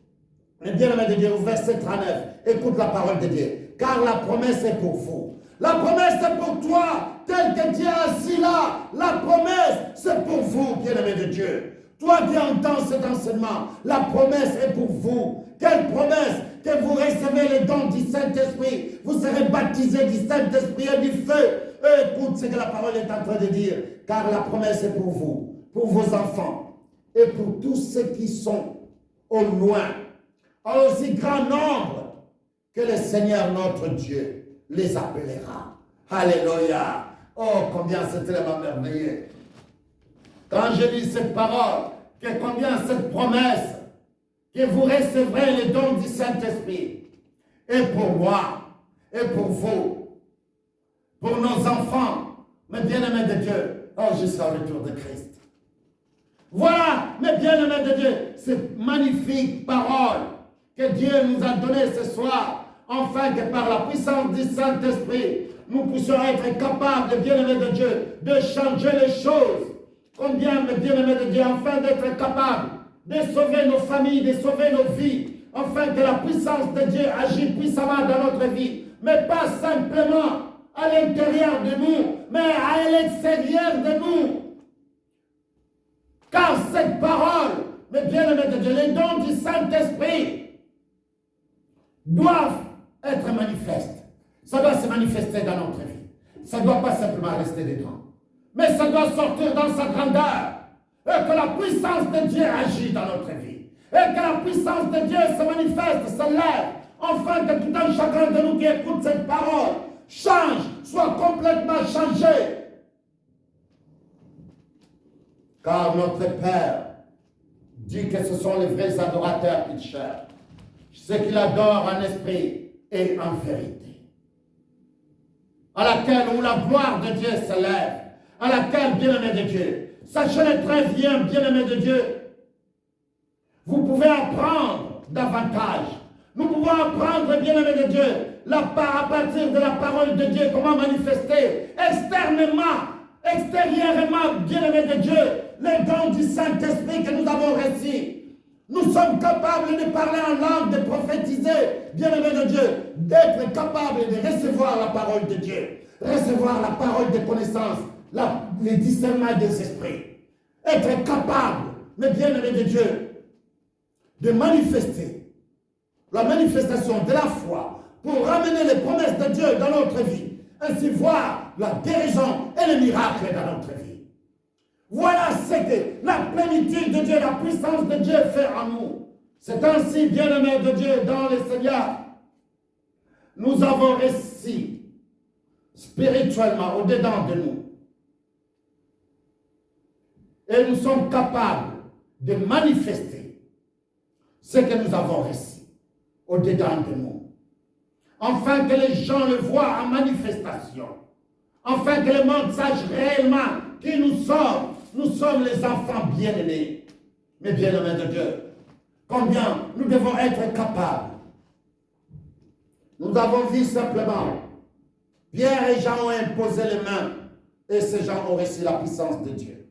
bien-aimé de Dieu, au verset 39. Écoute la parole de Dieu. Car la promesse est pour vous. La promesse est pour toi, tel que Dieu est assis là. La promesse, c'est pour vous, bien-aimé de Dieu. Toi qui entends cet enseignement, la promesse est pour vous. Quelle promesse? Que vous recevez le don du Saint-Esprit. Vous serez baptisés du Saint-Esprit et du feu. Écoute ce que la parole est en train de dire. Car la promesse est pour vous, pour vos enfants et pour tous ceux qui sont au loin, en aussi grand nombre que le Seigneur notre Dieu les appellera. Alléluia. Oh, combien c'est tellement merveilleux. Quand je lis cette parole, que combien cette promesse, que vous recevrez le don du Saint-Esprit, et pour moi, et pour vous, pour nos enfants, mes bien-aimés de Dieu, jusqu'au retour de Christ. Voilà, mes bien-aimés de Dieu, cette magnifique parole que Dieu nous a donnée ce soir, afin que par la puissance du Saint-Esprit, nous puissions être capables, bien-aimés de Dieu, de changer les choses. Combien, mes bien-aimés de Dieu, afin d'être capables de sauver nos familles, de sauver nos vies, afin que la puissance de Dieu agisse puissamment dans notre vie, mais pas simplement à l'intérieur de nous, mais à l'extérieur de nous. Car cette parole, mes bien-aimés de Dieu, les dons du Saint-Esprit doivent être manifestes. Ça doit se manifester dans notre vie. Ça ne doit pas simplement rester dedans. Mais ça doit sortir dans sa grandeur. Et que la puissance de Dieu agit dans notre vie. Et que la puissance de Dieu se manifeste, se lève. Afin que tout un chacun de nous qui écoute cette parole change, soit complètement changé. Car notre Père dit que ce sont les vrais adorateurs qu'il cherche. Ceux qu'il adore en esprit et en vérité. À laquelle où la gloire de Dieu se lève. À laquelle, bien-aimés de Dieu, sachez-le très bien, bien-aimés de Dieu, vous pouvez apprendre davantage. Nous pouvons apprendre, bien-aimés de Dieu, à partir de la parole de Dieu, comment manifester extérieurement, bien-aimés de Dieu, les dons du Saint-Esprit que nous avons reçus. Nous sommes capables de parler en langue, de prophétiser, bien-aimés de Dieu, d'être capables de recevoir la parole de Dieu, recevoir la parole de connaissance, les discernements des esprits. Être capable, mes bien-aimés de Dieu, de manifester la manifestation de la foi pour ramener les promesses de Dieu dans notre vie, ainsi voir la guérison et les miracles dans notre vie. Voilà ce que la plénitude de Dieu, la puissance de Dieu fait en nous. C'est ainsi, bien-aimés de Dieu, dans le Seigneur, nous avons réussi spirituellement au-dedans de nous. Et nous sommes capables de manifester ce que nous avons reçu au-dedans de nous. Afin que les gens le voient en manifestation. Afin que le monde sache réellement qui nous sommes. Nous sommes les enfants bien-aimés. Mais bien-aimés de Dieu. Combien nous devons être capables. Nous avons vu simplement. Pierre et Jean ont imposé les mains. Et ces gens ont reçu la puissance de Dieu.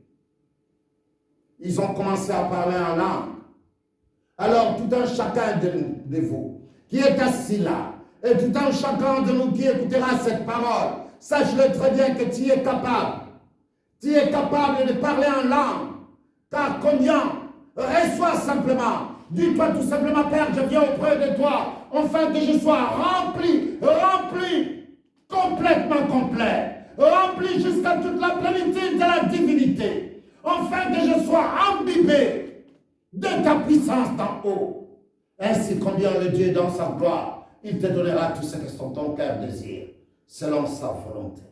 Ils ont commencé à parler en langue. Alors, tout un chacun de vous, qui est assis là, et tout un chacun de nous qui écoutera cette parole, sache-le très bien que tu es capable. Tu es capable de parler en langue. Car combien reçois simplement. Dis-toi tout simplement, Père, je viens auprès de toi, afin que je sois rempli, complètement complet, rempli jusqu'à toute la plénitude de la divinité. Afin que je sois imbibé de ta puissance d'en haut. Ainsi, combien le Dieu dans sa gloire, il te donnera tout ce que ton cœur désire, selon sa volonté.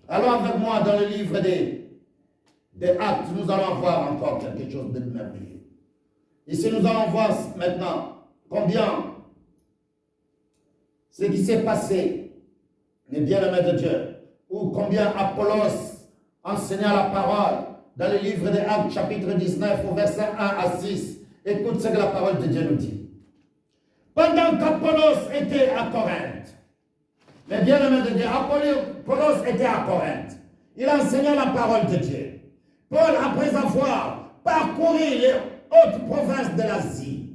Alors avec moi dans le livre des Actes, nous allons voir encore quelque chose de merveilleux. Ici, nous allons voir maintenant combien ce qui s'est passé, les bien-aimés de Dieu, ou combien Apollos enseignait la parole, dans le livre des Actes, chapitre 19, au verset 1 à 6. Écoute ce que la parole de Dieu nous dit. Pendant qu'Apollos était à Corinthe, mais bien-aimés de Dieu, Apollos était à Corinthe. Il enseignait la parole de Dieu. Paul, après avoir parcouru les hautes provinces de l'Asie,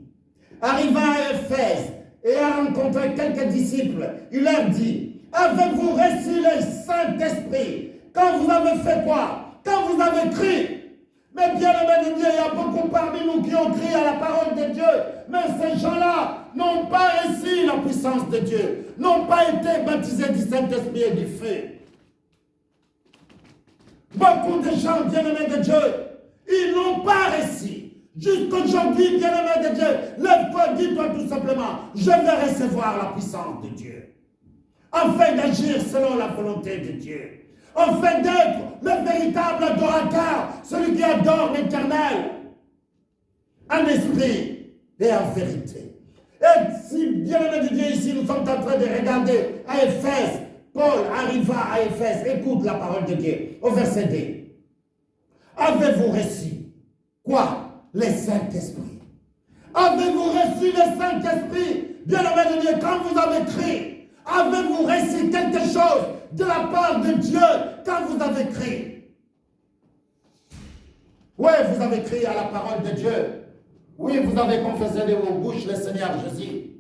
arriva à Éphèse et a rencontré quelques disciples. Il leur dit, avez-vous reçu le Saint-Esprit quand vous avez fait quoi? Quand vous avez crié, mais bien-aimés de Dieu, il y a beaucoup parmi nous qui ont crié à la parole de Dieu, mais ces gens-là n'ont pas reçu la puissance de Dieu, n'ont pas été baptisés du Saint-Esprit et du feu. Beaucoup de gens, bien-aimés de Dieu, ils n'ont pas reçu. Jusqu'aujourd'hui, bien-aimés de Dieu, lève-toi, dis-toi tout simplement, je vais recevoir la puissance de Dieu, afin d'agir selon la volonté de Dieu. Afin d'être le véritable adorateur, celui qui adore l'Éternel, en esprit et en vérité. Et si, bien-aimé de Dieu, ici, nous sommes en train de regarder à Éphèse, Paul arriva à Éphèse, écoute la parole de Dieu, au verset 2. Avez-vous reçu quoi? Le Saint-Esprit. Avez-vous reçu le Saint-Esprit? Bien-aimé de Dieu, quand vous avez crié, avez-vous reçu quelque chose de la part de Dieu quand vous avez crié? Oui, vous avez crié à la parole de Dieu. Oui, vous avez confessé de vos bouches le Seigneur Jésus.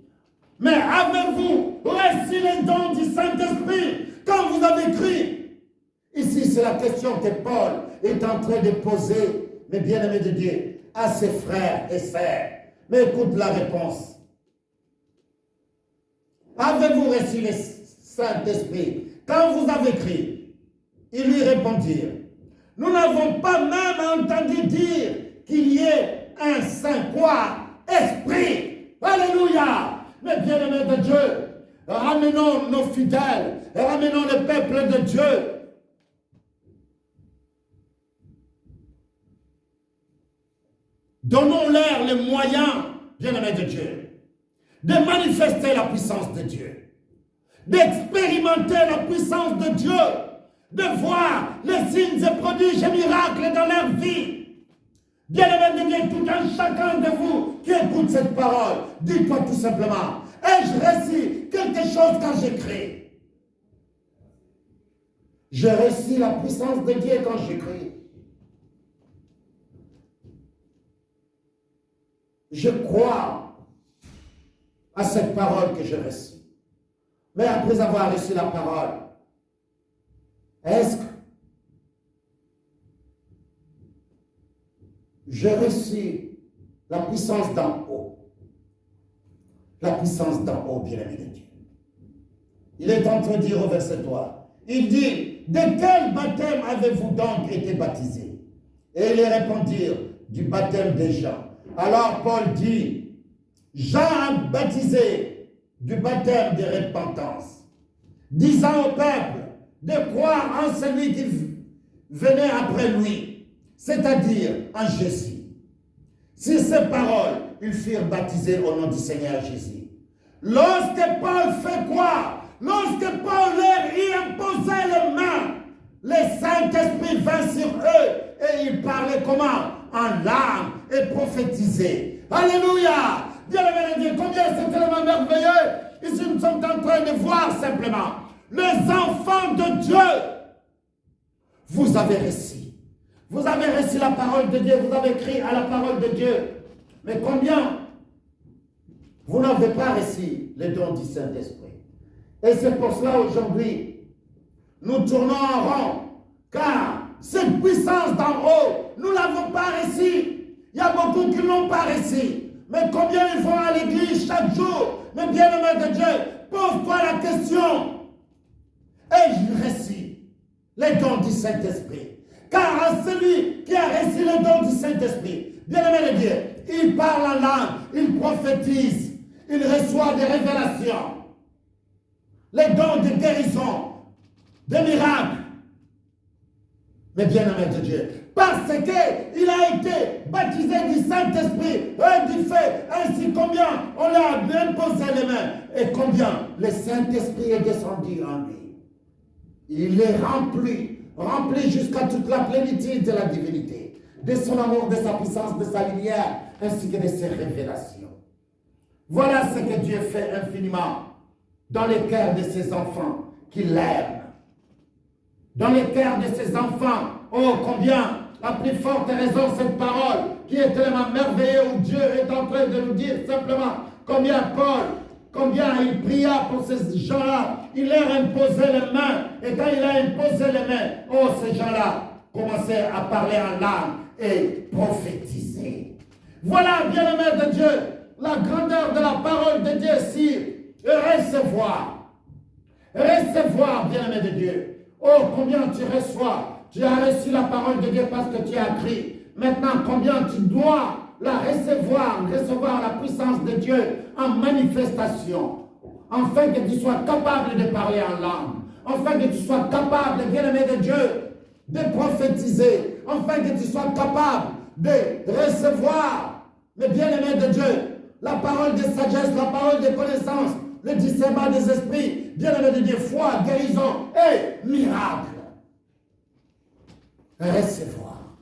Mais avez-vous reçu les dons du Saint-Esprit quand vous avez crié? Ici, c'est la question que Paul est en train de poser, mes bien-aimés de Dieu, à ses frères et sœurs. Mais écoute la réponse. Avez-vous reçu le Saint-Esprit quand vous avez crié? Ils lui répondirent, nous n'avons pas même entendu dire qu'il y ait un Saint quoi? Esprit. Alléluia. Mais bien-aimés de Dieu, ramenons nos fidèles, ramenons le peuple de Dieu. Donnons-leur les moyens, bien-aimés de Dieu, de manifester la puissance de Dieu, d'expérimenter la puissance de Dieu, de voir les signes et prodiges et miracles dans leur vie. Bien-aimés de Dieu, tout un chacun de vous qui écoute cette parole, dites-toi tout simplement, ai-je reçu quelque chose quand j'écris? J'ai reçu la puissance de Dieu quand j'écris. Je crois à cette parole que j'ai reçue. Mais après avoir reçu la parole, est-ce que j'ai reçu la puissance d'en haut? La puissance d'en haut, bien-aimé de Dieu. Il est en train de dire au verset 3, il dit, de quel baptême avez-vous donc été baptisés? Et ils répondirent, du baptême des Jean. Alors Paul dit, Jean a baptisé du baptême de repentance, disant au peuple de croire en celui qui venait après lui, c'est-à-dire en Jésus. Sur ces paroles, ils furent baptisés au nom du Seigneur Jésus. Lorsque Paul fait quoi? Lorsque Paul leur y imposait les mains, le Saint-Esprit vint sur eux et ils parlaient comment? En larmes et prophétisaient. Alléluia! Bien-aimé de Dieu, combien c'est tellement merveilleux! Ici, nous sommes en train de voir simplement les enfants de Dieu. Vous avez reçu. Vous avez reçu la parole de Dieu, vous avez crié à la parole de Dieu. Mais combien vous n'avez pas reçu le don du Saint-Esprit? Et c'est pour cela aujourd'hui, nous tournons en rond, car cette puissance d'en haut, nous ne l'avons pas reçue. Il y a beaucoup qui ne l'ont pas reçue. Mais combien ils vont à l'église chaque jour? Mais bien-aimé de Dieu, pose-toi la question. Ai-je reçu les dons du Saint-Esprit? Car à celui qui a reçu le don du Saint-Esprit, bien-aimé de Dieu, il parle en langue, il prophétise, il reçoit des révélations, les dons de guérison, des miracles. Mais bien-aimé de Dieu, parce qu'il a été baptisé du Saint-Esprit et du feu, ainsi combien on lui a imposé les mains et combien le Saint-Esprit est descendu en lui. Il est rempli jusqu'à toute la plénitude de la divinité, de son amour, de sa puissance, de sa lumière, ainsi que de ses révélations. Voilà ce que Dieu fait infiniment dans les cœurs de ses enfants qui l'aiment. Dans les cœurs de ses enfants, oh combien, la plus forte raison, cette parole qui est tellement merveilleuse, où Dieu est en train de nous dire simplement combien Paul, combien il pria pour ces gens-là, il leur imposait les mains, et quand il a imposé les mains, oh ces gens-là commençaient à parler en langue et prophétiser. Voilà, bien-aimé de Dieu, la grandeur de la parole de Dieu ici, recevoir, bien-aimé de Dieu. Oh, combien tu reçois. Tu as reçu la parole de Dieu parce que tu as crié. Maintenant, combien tu dois la recevoir la puissance de Dieu en manifestation, afin que tu sois capable de parler en langue, afin que tu sois capable, bien-aimé de Dieu, de prophétiser, afin que tu sois capable de recevoir, mais bien-aimé de Dieu, la parole de sagesse, la parole de connaissance, le discernement des esprits, bien-aimé de Dieu, foi, guérison et miracle. Recevoir.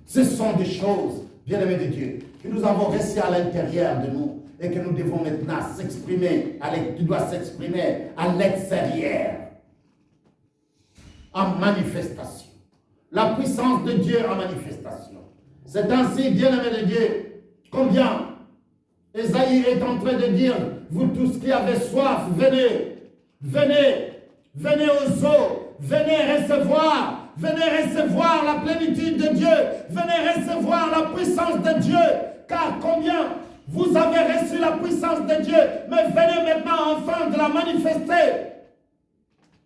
Ce sont des choses, bien-aimés de Dieu, que nous avons reçues à l'intérieur de nous et que nous devons maintenant s'exprimer, tu dois s'exprimer à l'extérieur, en manifestation. La puissance de Dieu en manifestation. C'est ainsi, bien-aimés de Dieu, combien Ésaïe est en train de dire, vous tous qui avez soif, venez, venez, venez aux eaux, venez recevoir la plénitude de Dieu, venez recevoir la puissance de Dieu, car combien vous avez reçu la puissance de Dieu, mais venez maintenant enfin de la manifester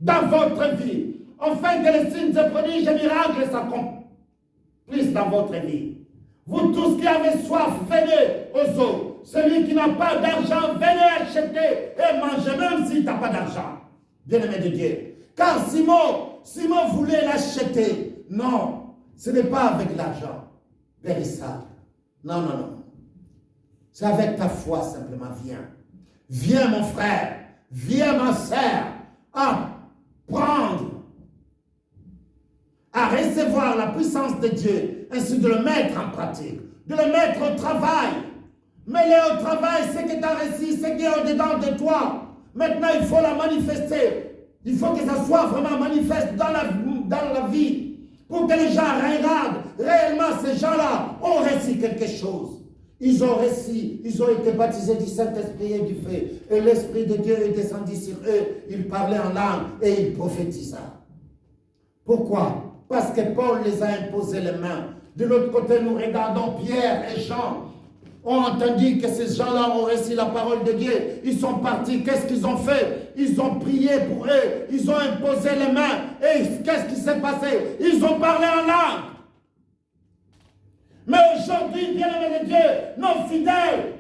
dans votre vie, afin que les signes et prodiges et miracles s'accomplissent dans votre vie. Vous tous qui avez soif, venez aux eaux. Celui qui n'a pas d'argent, venez acheter et manger, même si tu n'as pas d'argent. Bien-aimé de Dieu. Car Simon voulait l'acheter. Non, ce n'est pas avec l'argent véritable. Non, non, non. C'est avec ta foi simplement. Viens. Viens mon frère. Viens ma sœur. À prendre. À recevoir la puissance de Dieu. Ainsi de le mettre en pratique. De le mettre au travail. Mets-le au travail, ce que tu as reçu, ce qui est au-dedans de toi. Maintenant, il faut la manifester. Il faut que ça soit vraiment manifeste dans la vie. Pour que les gens regardent. Réellement, ces gens-là ont reçu quelque chose. Ils ont reçu, ils ont été baptisés du Saint-Esprit et du feu. Et l'Esprit de Dieu est descendu sur eux. Ils parlaient en langue et ils prophétisaient. Pourquoi? Parce que Paul les a imposé les mains. De l'autre côté, nous regardons Pierre et Jean. Ont entendu que ces gens-là ont reçu la parole de Dieu. Ils sont partis. Qu'est-ce qu'ils ont fait? Ils ont prié pour eux. Ils ont imposé les mains. Et qu'est-ce qui s'est passé? Ils ont parlé en langue. Mais aujourd'hui, bien-aimés de Dieu, nos fidèles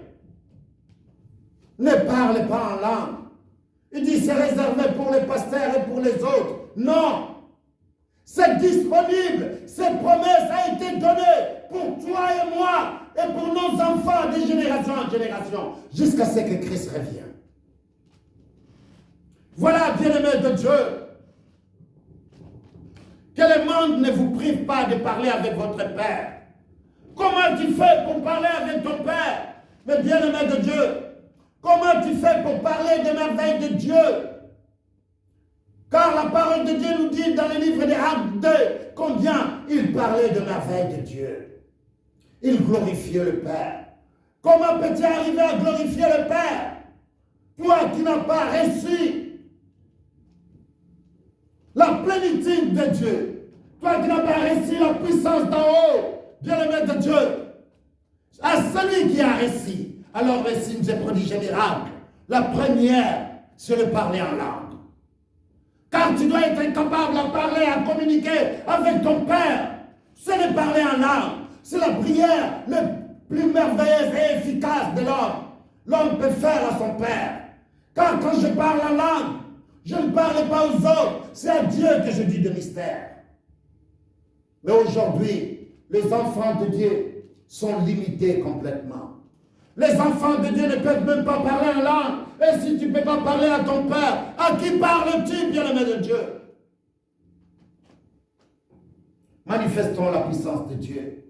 ne parlent pas en langue. Ils disent c'est réservé pour les pasteurs et pour les autres. Non. C'est disponible. Cette promesse a été donnée pour toi et moi. Et pour nos enfants de génération en génération, jusqu'à ce que Christ revienne. Voilà, bien-aimés de Dieu, que le monde ne vous prive pas de parler avec votre Père. Comment tu fais pour parler avec ton Père? Mais bien-aimé de Dieu, comment tu fais pour parler des merveilles de Dieu? Car la parole de Dieu nous dit dans le livre des Actes 2 combien il parlait de merveilles de Dieu. Il glorifiait le Père. Comment peux-tu arriver à glorifier le Père? Toi qui n'as pas reçu la plénitude de Dieu. Toi qui n'as pas reçu la puissance d'en haut. Bien-aimé de Dieu. À celui qui a reçu. Alors les signes et prodiges et miracles. La première, c'est le parler en langue. Car tu dois être capable de parler, à communiquer avec ton Père. C'est de parler en langue. C'est la prière la plus merveilleuse et efficace de l'homme. L'homme peut faire à son Père. Car quand je parle en langue, je ne parle pas aux autres. C'est à Dieu que je dis de mystère. Mais aujourd'hui, les enfants de Dieu sont limités complètement. Les enfants de Dieu ne peuvent même pas parler en langue. Et si tu ne peux pas parler à ton Père, à qui parles-tu, bien-aimé de Dieu? Manifestons la puissance de Dieu.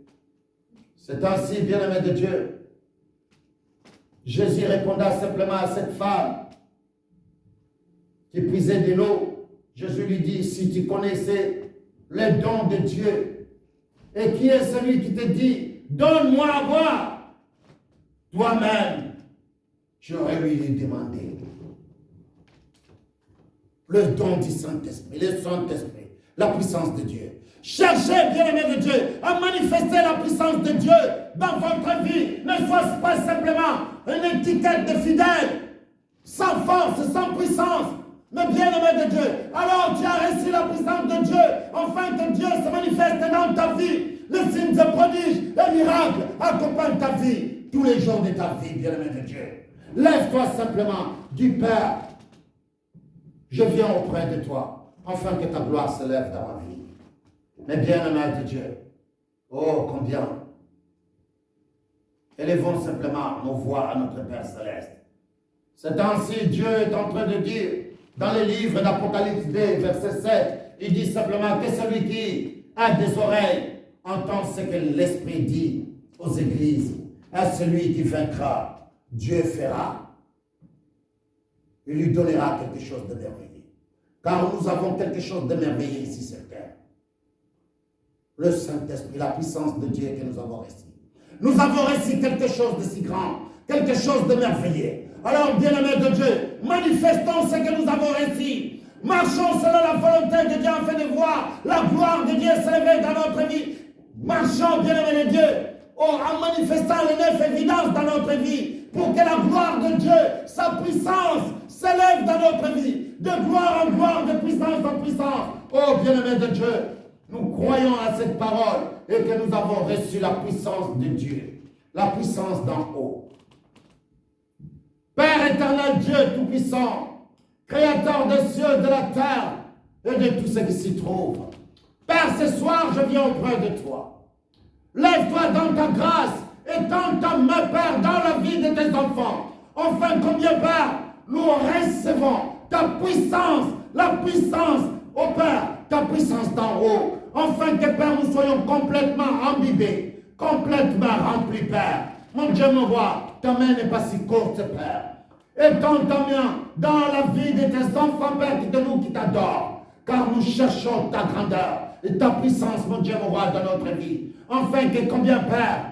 C'est ainsi, bien-aimé de Dieu. Jésus répondait simplement à cette femme qui puisait de l'eau. Jésus lui dit, si tu connaissais les dons de Dieu, et qui est celui qui te dit, donne-moi à boire, toi-même, tu aurais lui demandé. Le don du Saint-Esprit, le Saint-Esprit, la puissance de Dieu. Cherchez, bien-aimés de Dieu, à manifester la puissance de Dieu dans votre vie. Ne soit pas simplement une étiquette de fidèle, sans force, sans puissance, mais bien-aimé de Dieu. Alors tu as reçu la puissance de Dieu, afin que Dieu se manifeste dans ta vie. Les signes de prodiges, les miracles accompagnent ta vie tous les jours de ta vie, bien-aimé de Dieu. Lève-toi simplement, dis Père, je viens auprès de toi, afin que ta gloire se lève dans ma vie. Mais bien-aimé de Dieu, oh combien Élevons simplement nos voix à notre Père Céleste. C'est ainsi Dieu est en train de dire dans le livre d'Apocalypse 2, verset 7, il dit simplement que celui qui a des oreilles entend ce que l'Esprit dit aux églises. À celui qui vaincra, Dieu fera. Il lui donnera quelque chose de merveilleux. Car nous avons quelque chose de merveilleux ici sur terre. Le Saint-Esprit, la puissance de Dieu que nous avons reçue. Nous avons reçu quelque chose de si grand, quelque chose de merveilleux. Alors, bien-aimés de Dieu, manifestons ce que nous avons reçu. Marchons selon la volonté de Dieu afin de voir la gloire de Dieu s'élever dans notre vie. Marchons, bien-aimés de Dieu, en manifestant les 9 évidences dans notre vie pour que la gloire de Dieu, sa puissance, s'élève dans notre vie. De gloire en gloire, de puissance en puissance. Oh, bien-aimés de Dieu, nous croyons à cette parole et que nous avons reçu la puissance de Dieu, la puissance d'en haut. Père éternel, Dieu tout-puissant, Créateur des cieux, de la terre et de tout ce qui s'y trouve. Père, ce soir, je viens auprès de toi. Lève-toi dans ta grâce et tends ta main, Père, dans la vie de tes enfants. Enfin, combien, Père, nous recevons ta puissance, la puissance, oh Père, ta puissance d'en haut. Enfin que, Père, nous soyons complètement imbibés, complètement remplis, Père. Mon Dieu, mon roi, ta main n'est pas si courte, Père. Étends ta main dans la vie de tes enfants, Père, de nous qui t'adorent. Car nous cherchons ta grandeur et ta puissance, mon Dieu, mon roi, dans notre vie. Enfin que combien, Père,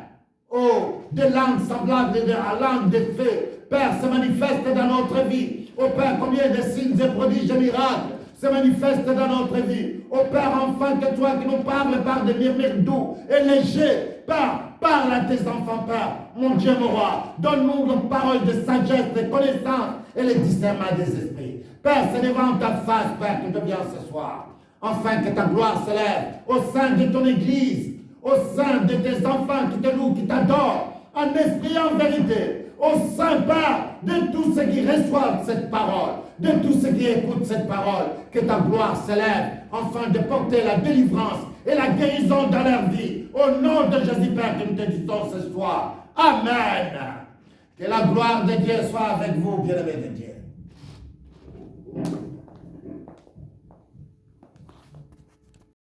oh, de langues semblables à langues de feu, Père, se manifestent dans notre vie. Oh Père, combien de signes et prodiges et miracles se manifestent dans notre vie. Oh Père, enfin que toi qui nous parles par des murmures doux et légers, Père, parle à tes enfants, Père, mon Dieu, mon roi, donne-nous une parole de sagesse, de connaissance et le discernement des esprits. Père, c'est devant ta face, Père, que je viens ce soir, afin que ta gloire s'élève au sein de ton Église, au sein de tes enfants qui te louent, qui t'adorent, en esprit et en vérité, au sein, Père, de tous ceux qui reçoivent cette parole, de tous ceux qui écoutent cette parole, que ta gloire s'élève, afin de porter la délivrance et la guérison dans leur vie. Au nom de Jésus, Père, que nous te disons ce soir. Amen. Que la gloire de Dieu soit avec vous, bien-aimés de Dieu.